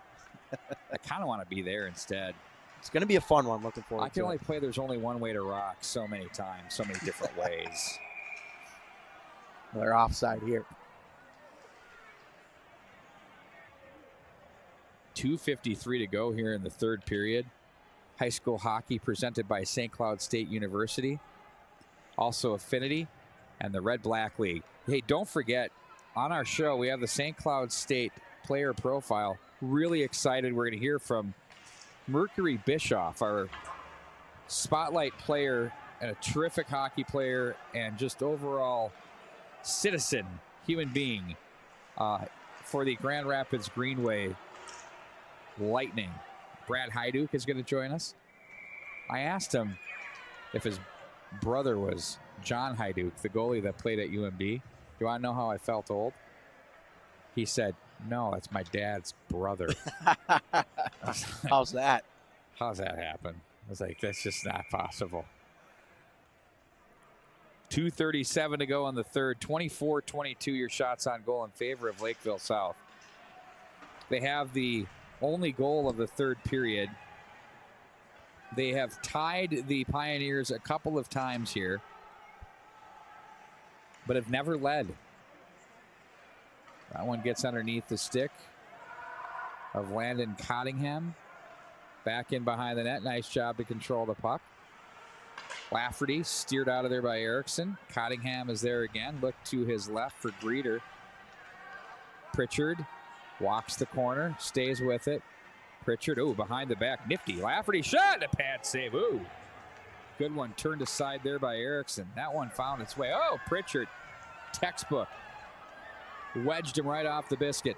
I kind of want to be there instead. It's going to be a fun one. Looking forward to it. I can only play There's Only One Way to Rock so many times, so many different ways. They're offside here. 2:53 to go here in the third period. High school hockey presented by St. Cloud State University. Also Affinity and the Red Black League. Hey, don't forget, on our show, we have the St. Cloud State player profile. Really excited. We're going to hear from Mercury Bischoff, our spotlight player and a terrific hockey player and just overall citizen, human being for the Grand Rapids Greenway Lightning. Brad Hyduk is going to join us. I asked him if his brother was John Hyduk, the goalie that played at UMD. Do you want to know how I felt old? He said, no, that's my dad's brother. How's that? How's that happen? I was like, that's just not possible. 2:37 to go in the third. 24-22 your shots on goal in favor of Lakeville South. They have the only goal of the third period. They have tied the Pioneers a couple of times here, but have never led. That one gets underneath the stick of Landon Cottingham. Back in behind the net. Nice job to control the puck. Lafferty steered out of there by Erickson. Cottingham is there again. Look to his left for Greeter. Pritchard walks the corner, stays with it. Pritchard, ooh, behind the back, nifty. Lafferty shot, a pad save, ooh. Good one, turned aside there by Erickson. That one found its way. Oh, Pritchard, textbook. Wedged him right off the biscuit.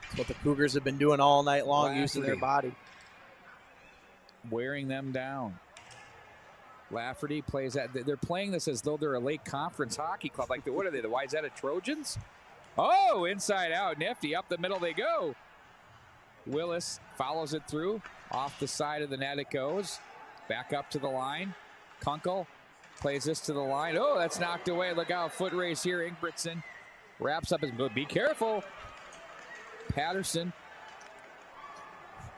That's what the Cougars have been doing all night long, Lafferty. using their body. Wearing them down. Lafferty plays that. They're playing this as though they're a Lake Conference hockey club. Like, what are they, the Wayzata Trojans? Oh, inside out, nifty. Up the middle they go. Willis follows it through. Off the side of the net it goes. Back up to the line. Kunkel plays this to the line. Oh, that's knocked away. Look out, foot race here. Ingebrigtsen wraps up his boot. Be careful. Patterson.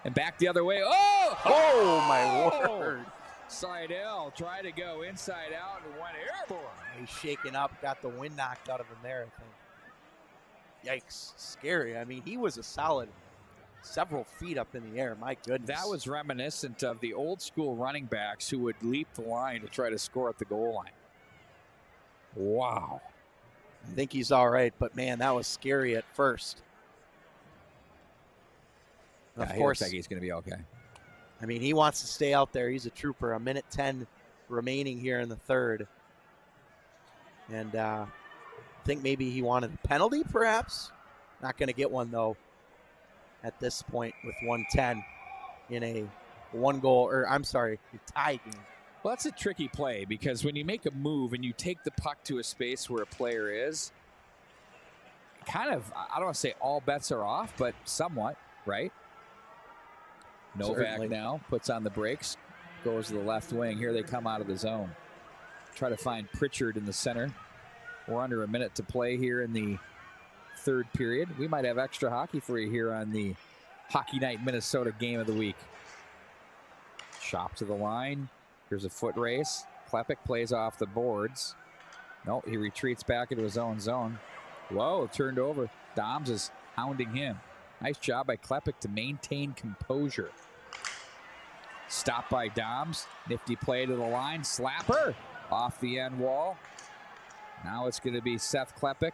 And back the other way. Oh! Oh, my word. Seidel tried to go inside out and went airborne. He's shaken up, got the wind knocked out of him there, I think. Yikes, scary. I mean, he was a solid several feet up in the air. My goodness. That was reminiscent of the old school running backs who would leap the line to try to score at the goal line. Wow. I think he's all right, but man, that was scary at first. Yeah, of course, like he's going to be okay. I mean, he wants to stay out there. He's a trooper. A minute 10 remaining here in the third. And I think maybe he wanted a penalty, perhaps. Not going to get one, though, at this point with 1:10 in a tie game. Well, that's a tricky play because when you make a move and you take the puck to a space where a player is, kind of, I don't want to say all bets are off, but somewhat, right? Novak Certainly. now puts on the brakes, goes to the left wing. Here they come out of the zone. Try to find Pritchard in the center. We're under a minute to play here in the third period. We might have extra hockey for you here on the Hockey Night Minnesota game of the week. Shop to the line. Here's a foot race. Klepek plays off the boards. No, he retreats back into his own zone. Whoa, turned over. Doms is hounding him. Nice job by Klepek to maintain composure. Stopped by Doms. Nifty play to the line. Slapper off the end wall. Now it's going to be Seth Klepek.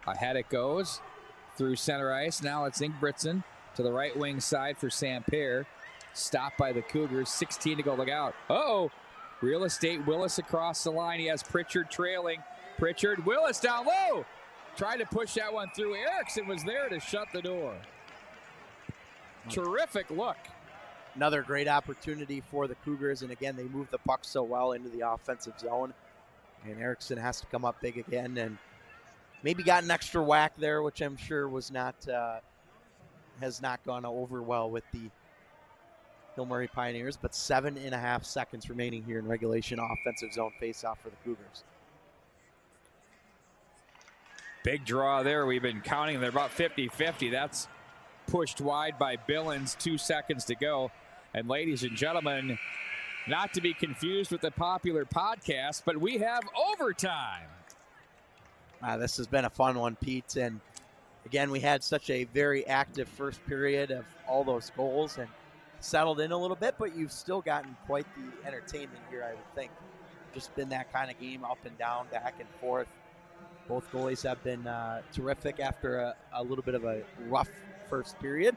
Ahead it goes through center ice. Now it's Ingebrigtsen to the right wing side for Samper. Stopped by the Cougars. 16 to go. Look out. Uh-oh. Real estate. Willis across the line. He has Pritchard trailing. Pritchard. Willis down low. Tried to push that one through. Erickson was there to shut the door. Terrific look. Another great opportunity for the Cougars. And again, they move the puck so well into the offensive zone. And Erickson has to come up big again. And maybe got an extra whack there, which I'm sure was not has not gone over well with the Hill Murray Pioneers. But 7.5 seconds remaining here in regulation. Offensive zone faceoff for the Cougars. Big draw there. We've been counting. They're about 50-50. That's pushed wide by Billings. 2 seconds to go. And ladies and gentlemen, not to be confused with the popular podcast, but we have overtime. This has been a fun one, Pete. And again, we had such a very active first period of all those goals and settled in a little bit, but you've still gotten quite the entertainment here, I would think. Just been that kind of game, up and down, back and forth. Both goalies have been terrific after a little bit of a rough first period.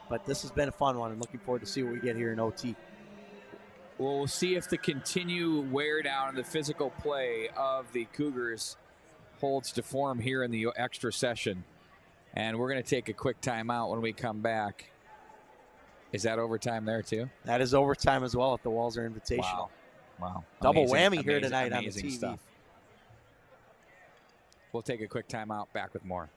But this has been a fun one, and looking forward to see what we get here in OT. Well, we'll see if the continued wear down and the physical play of the Cougars holds to form here in the extra session. And we're going to take a quick timeout when we come back. Is that overtime there too? That is overtime as well at the Walser Invitational. Wow. Double Amazing, whammy here tonight on the TV. Stuff. We'll take a quick timeout, back with more.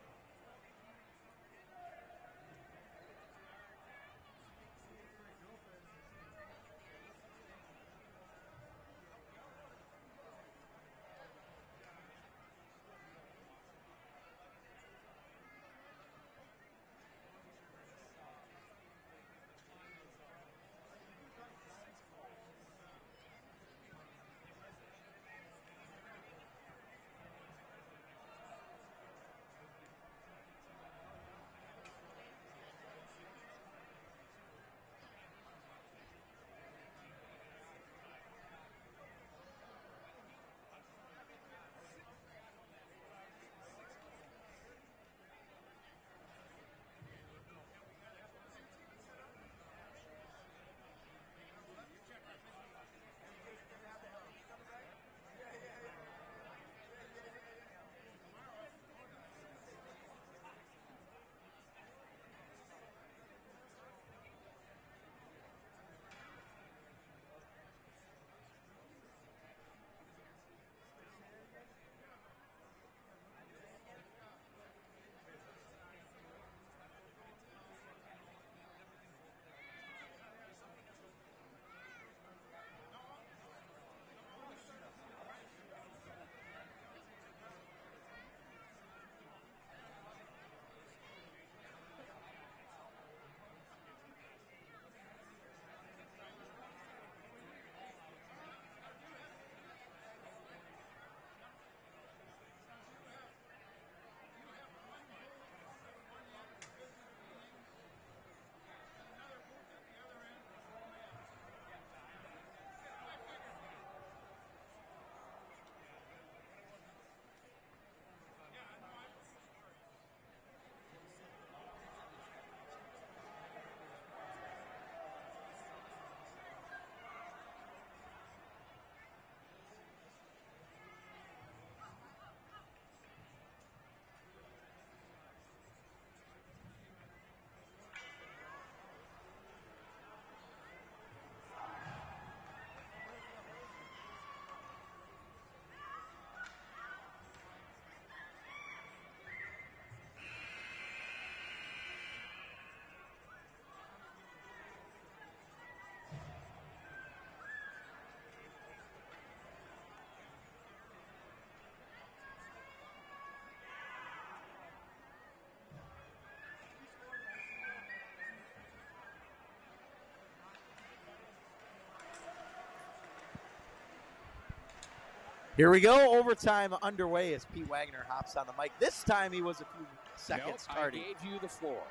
Here we go. Overtime underway as Pete Wagner hops on the mic. This time he was a few seconds tardy. I gave you the floor.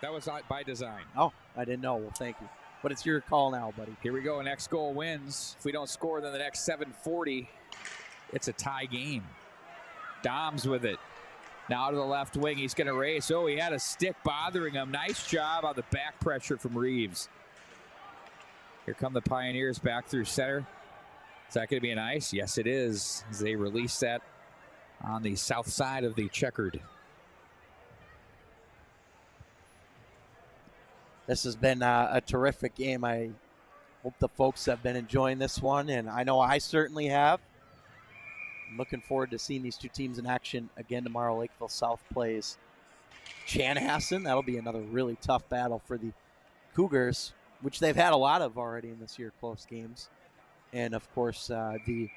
That was by design. Oh, I didn't know. Well, thank you. But it's your call now, buddy. Here we go. Next goal wins. If we don't score, then the next 7:40, it's a tie game. Dom's with it. Now to the left wing. He's going to race. Oh, he had a stick bothering him. Nice job on the back pressure from Reeves. Here come the Pioneers back through center. Is that going to be an ice? Yes, it is. As they release that on the south side of the checkered. This has been a terrific game. I hope the folks have been enjoying this one, and I know I certainly have. I'm looking forward to seeing these two teams in action again tomorrow. Lakeville South plays Chanhassen. That'll be another really tough battle for the Cougars, which they've had a lot of already in this year, close games. And, of course, the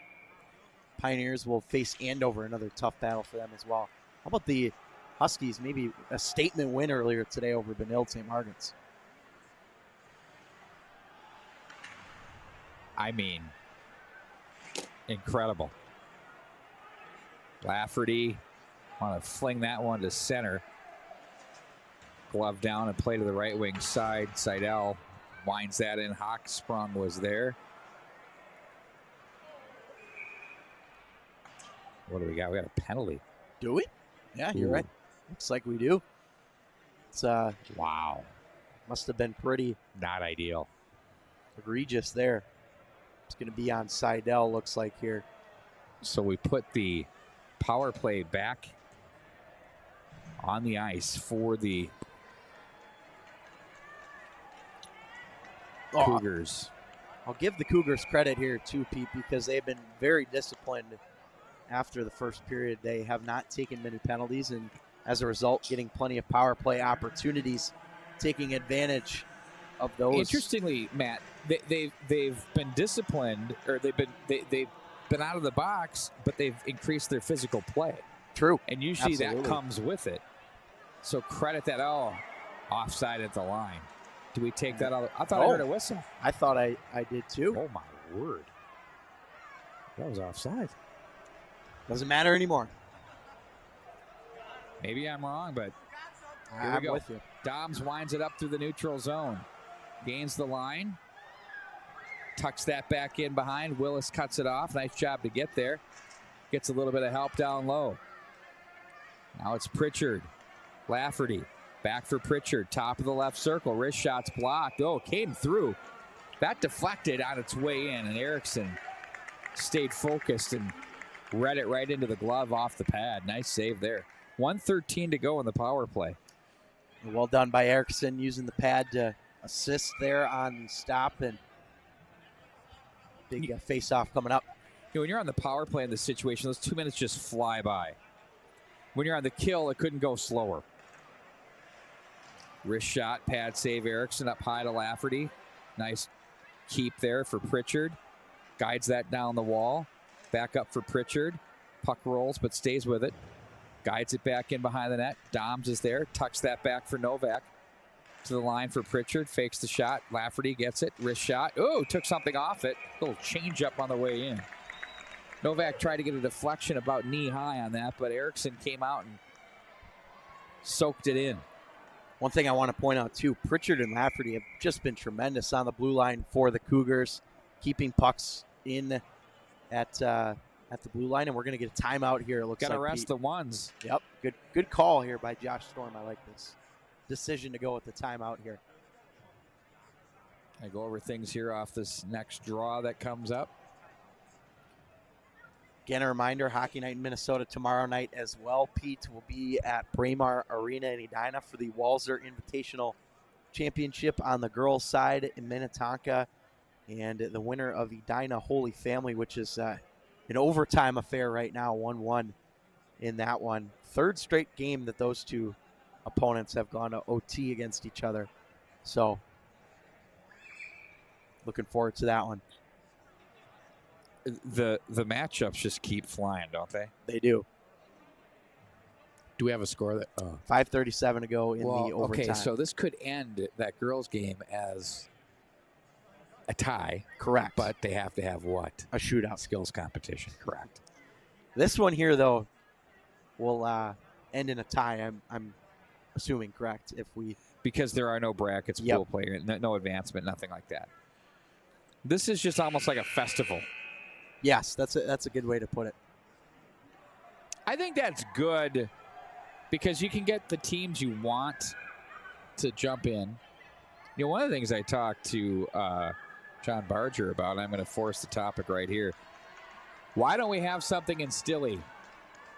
Pioneers will face Andover, another tough battle for them as well. How about the Huskies? Maybe a statement win earlier today over Benilde St. Margaret's. I mean, incredible. Lafferty want to fling that one to center. Glove down and play to the right wing side. Seidel winds that in. Hochsprung was there. What do we got? We got a penalty. Do we? Yeah, you're right. Looks like we do. It's wow. Must have been pretty not ideal. Egregious there. It's going to be on Seidel, looks like here. So we put the power play back on the ice for the Cougars. I'll give the Cougars credit here too, Pete, because they've been very disciplined after the first period. They have not taken many penalties, and as a result, getting plenty of power play opportunities, taking advantage of those. Interestingly, Matt, they've been disciplined, or they've been out of the box, but they've increased their physical play. True. And usually Absolutely. that comes with it. So credit that. Oh, offside at the line. Do we take that out? I thought I heard a whistle. I thought I did too. Oh, my word. That was offside. Doesn't matter anymore. Maybe I'm wrong, but here I'm we go. with you. Doms winds it up through the neutral zone. Gains the line. Tucks that back in behind. Willis cuts it off. Nice job to get there. Gets a little bit of help down low. Now it's Pritchard. Lafferty. Back for Pritchard. Top of the left circle. Wrist shot's blocked. Oh, came through. That deflected on its way in, and Erickson stayed focused and read it right into the glove off the pad. Nice save there. 1:13 to go in the power play. Well done by Erickson using the pad to assist there on stop, and big face-off coming up. You know, when you're on the power play in this situation, those 2 minutes just fly by. When you're on the kill, it couldn't go slower. Wrist shot, pad save. Erickson up high to Lafferty. Nice keep there for Pritchard. Guides that down the wall. Back up for Pritchard. Puck rolls but stays with it. Guides it back in behind the net. Doms is there. Tucks that back for Novak. To the line for Pritchard. Fakes the shot. Lafferty gets it. Wrist shot. Oh, took something off it. Little change up on the way in. Novak tried to get a deflection about knee high on that, but Erickson came out and soaked it in. One thing I want to point out too, Pritchard and Lafferty have just been tremendous on the blue line for the Cougars, keeping pucks in at the blue line, and we're going to get a timeout here. It looks Gotta like rest the ones. Yep, good call here by Josh Storm. I like this decision to go with the timeout here. I go over things here off this next draw that comes up. Again, a reminder, Hockey Night in Minnesota tomorrow night as well. Pete will be at Braemar Arena in Edina for the Walzer Invitational Championship on the girls' side in Minnetonka. And the winner of Edina Holy Family, which is an overtime affair right now, 1-1 in that one. Third straight game that those two opponents have gone to OT against each other. So, looking forward to that one. The matchups just keep flying, don't they? They do. Do we have a score that? 5:37 to go in the overtime. Okay, so this could end that girls' game as a tie. Correct. But they have to have what? A shootout. Skills competition. Correct. This one here, though, will end in a tie, I'm assuming, correct? Because there are no brackets, pool play, no advancement, nothing like that. This is just almost like a festival. Yes, that's a good way to put it. I think that's good because you can get the teams you want to jump in. You know, one of the things I talked to John Barger about, and I'm going to force the topic right here. Why don't we have something in Stilley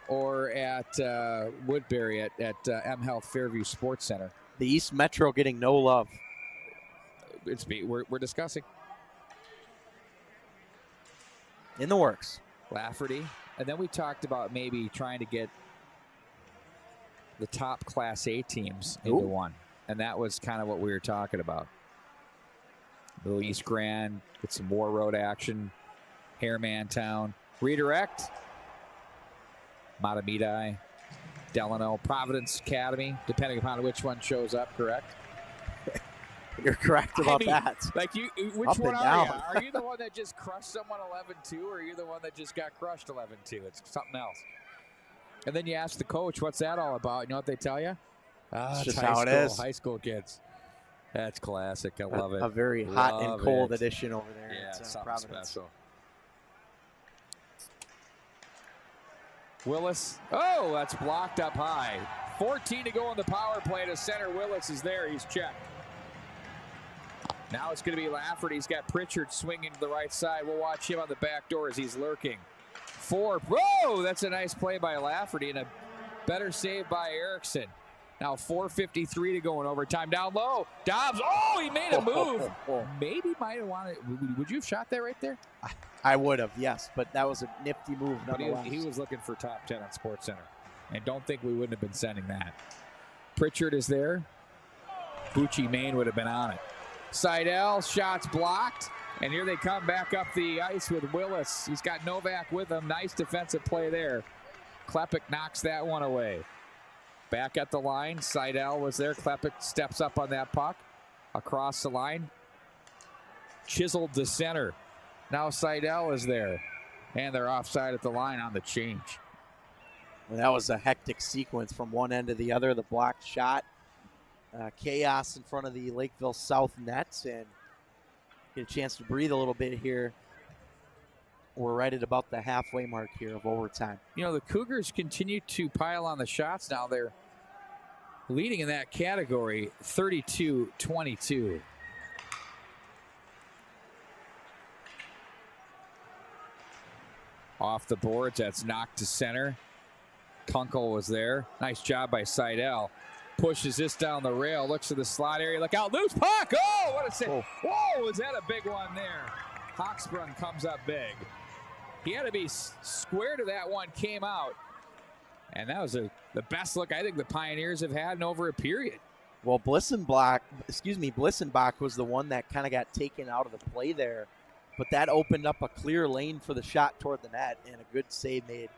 or at Woodbury at MHealth Fairview Sports Center? The East Metro getting no love. We're discussing. In the works. Lafferty. And then we talked about maybe trying to get the top Class A teams into one. And that was kind of what we were talking about. Little East Grand, get some War Road action. Hairman Town. Redirect. Matamidi. Delano. Providence Academy, depending upon which one shows up, correct? You're correct about that. Like which Up one and are you? down. Are you the one that just crushed someone 11-2, or are you the one that just got crushed 11-2? It's something else. And then you ask the coach, what's that all about? You know what they tell you? It's just high how school, it is. High school kids. That's classic. I love it. A very hot and cold edition over there. Yeah, at something Providence. special. Willis. Oh, that's blocked up high. 14 to go on the power play to center. Willis is there. He's checked. Now it's going to be Lafferty. He's got Pritchard swinging to the right side. We'll watch him on the back door as he's lurking. Whoa, that's a nice play by Lafferty and a better save by Erickson. Now 4:53 to go in overtime. Down low. Dobbs. Oh, he made a move. Maybe might have wanted. Would you have shot that right there? I would have, yes, but that was a nifty move. But he was looking for top 10 on SportsCenter. And don't think we wouldn't have been sending that. Pritchard is there. Bucci Main would have been on it. Seidel, shots blocked. And here they come back up the ice with Willis. He's got Novak with him. Nice defensive play there. Klepek knocks that one away. Back at the line. Seidel was there. Klepek steps up on that puck. Across the line. Chiseled to center. Now Seidel is there. And they're offside at the line on the change. Well, that was a hectic sequence from one end to the other. The blocked shot. Chaos in front of the Lakeville South nets. And get a chance to breathe a little bit here. We're right at about the halfway mark here of overtime. You know, the Cougars continue to pile on the shots now. They're leading in that category, 32-22. Off the boards, that's knocked to center. Kunkel was there. Nice job by Seidel. Pushes this down the rail, looks to the slot area. Look out, loose puck! Oh, what a save. Whoa, was that a big one there? Hochsprung comes up big. He had to be square to that one, came out. And that was the best look I think the Pioneers have had in over a period. Well, Blissenbach was the one that kind of got taken out of the play there. But that opened up a clear lane for the shot toward the net, and a good save made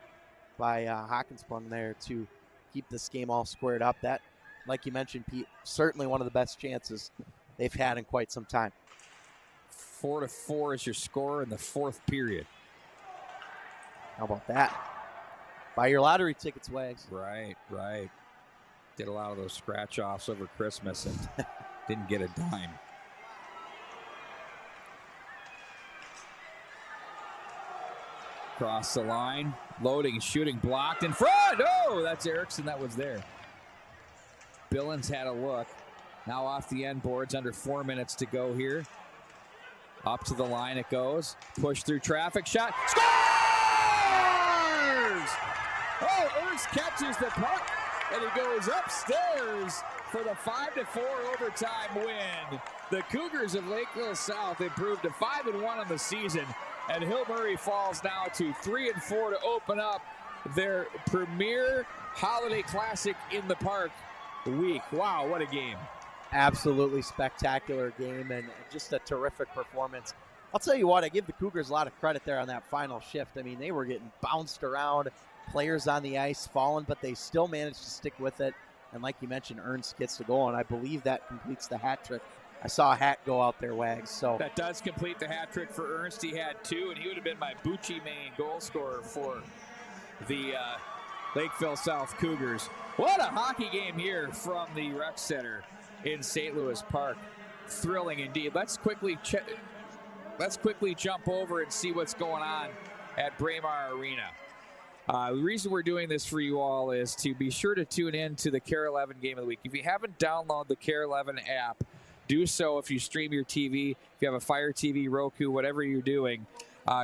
by Hochsprung there to keep this game all squared up. That, like you mentioned, Pete, certainly one of the best chances they've had in quite some time. 4-4 is your score in the fourth period. How about that? Buy your lottery tickets, Wags. Right. Did a lot of those scratch-offs over Christmas and didn't get a dime. Cross the line, loading, shooting, blocked in front. Oh, that's Erickson that was there. Billings had a look. Now off the end boards, under 4 minutes to go here. Up to the line it goes. Push through traffic, shot, scores! Oh, Ernst catches the puck, and he goes upstairs for the 5-4 overtime win. The Cougars of Lakeville South improved to 5-1 on the season. And Hill Murray falls now to 3-4 to open up their premier holiday classic in the park week. Wow, what a game. Absolutely spectacular game and just a terrific performance. I'll tell you what, I give the Cougars a lot of credit there on that final shift. I mean, they were getting bounced around, players on the ice falling, but they still managed to stick with it. And like you mentioned, Ernst gets the goal, and I believe that completes the hat trick I saw a hat go out there, Wags. So that does complete the hat trick for Ernst. He had 2, and he would have been my Bucci main goal scorer for the Lakeville South Cougars. What a hockey game here from the rec center in St. Louis Park. Thrilling indeed. Let's quickly jump over and see what's going on at Braemar Arena. The reason we're doing this for you all is to be sure to tune in to the Kare 11 Game of the Week. If you haven't downloaded the Kare 11 app, do so. If you stream your TV, if you have a Fire TV, Roku, whatever you're doing,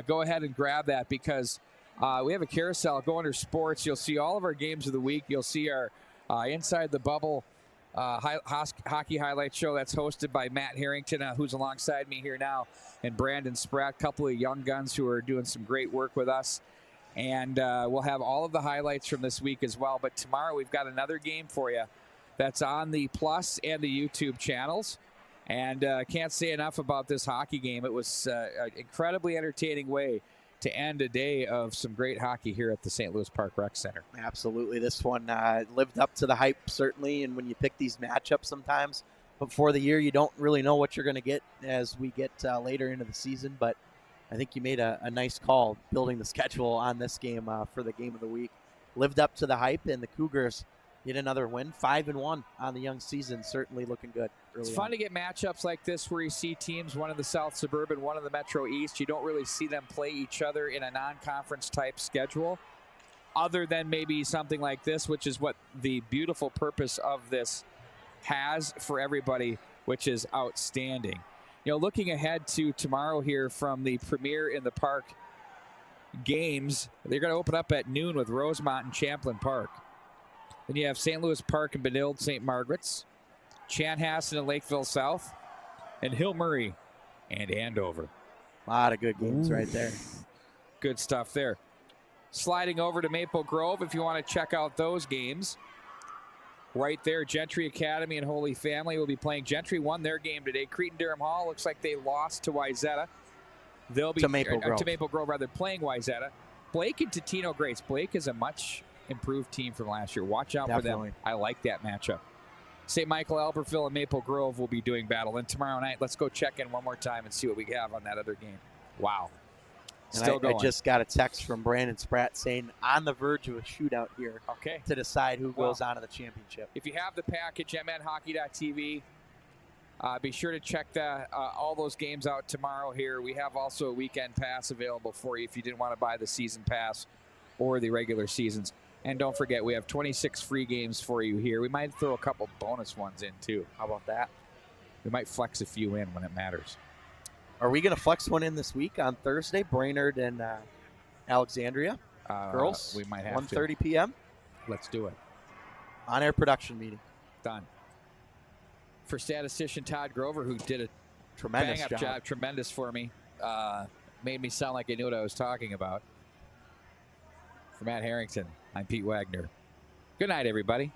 go ahead and grab that, because we have a carousel. Go under sports. You'll see all of our games of the week. You'll see our Inside the Bubble hockey highlight show that's hosted by Matt Harrington, who's alongside me here now, and Brandon Spratt, a couple of young guns who are doing some great work with us. And we'll have all of the highlights from this week as well. But tomorrow we've got another game for you that's on the Plus and the YouTube channels. And I can't say enough about this hockey game. It was an incredibly entertaining way to end a day of some great hockey here at the St. Louis Park Rec Center. Absolutely. This one lived up to the hype, certainly. And when you pick these matchups sometimes before the year, you don't really know what you're going to get as we get later into the season. But I think you made a nice call building the schedule on this game for the game of the week. Lived up to the hype, and the Cougars get another win, 5-1 on the young season. Certainly looking good. It's fun to get matchups like this where you see teams, one in the South Suburban, one in the Metro East. You don't really see them play each other in a non-conference type schedule, other than maybe something like this, which is what the beautiful purpose of this has for everybody, which is outstanding. You know, looking ahead to tomorrow here from the Premier in the Park games, they're going to open up at noon with Rosemont and Champlain Park. Then you have St. Louis Park and Benilde St. Margaret's, Chanhassen and Lakeville South, and Hill Murray and Andover. A lot of good games right there. Good stuff there. Sliding over to Maple Grove if you want to check out those games. Right there, Gentry Academy and Holy Family will be playing. Gentry won their game today. Cretin-Derham Hall looks like they lost to Wayzata. They'll be to Maple Grove, rather, playing Wayzata. Blake and Totino Grace. Blake is a much improved team from last year. Watch out for them. I like that matchup. St. Michael, Albertville, and Maple Grove will be doing battle. And tomorrow night, let's go check in one more time and see what we have on that other game. Wow. Still going. I just got a text from Brandon Spratt saying on the verge of a shootout here to decide who goes on to the championship. If you have the package, MNHockey.tv, be sure to check all those games out tomorrow here. We have also a weekend pass available for you if you didn't want to buy the season pass or the regular seasons. And don't forget, we have 26 free games for you here. We might throw a couple bonus ones in, too. How about that? We might flex a few in when it matters. Are we going to flex one in this week on Thursday? Brainerd and Alexandria. Girls, we might have 1:30 p.m. Let's do it. On-air production meeting. Done. For statistician Todd Grover, who did a tremendous job, tremendous for me. Made me sound like I knew what I was talking about. For Matt Harrington, I'm Pete Wagner. Good night, everybody.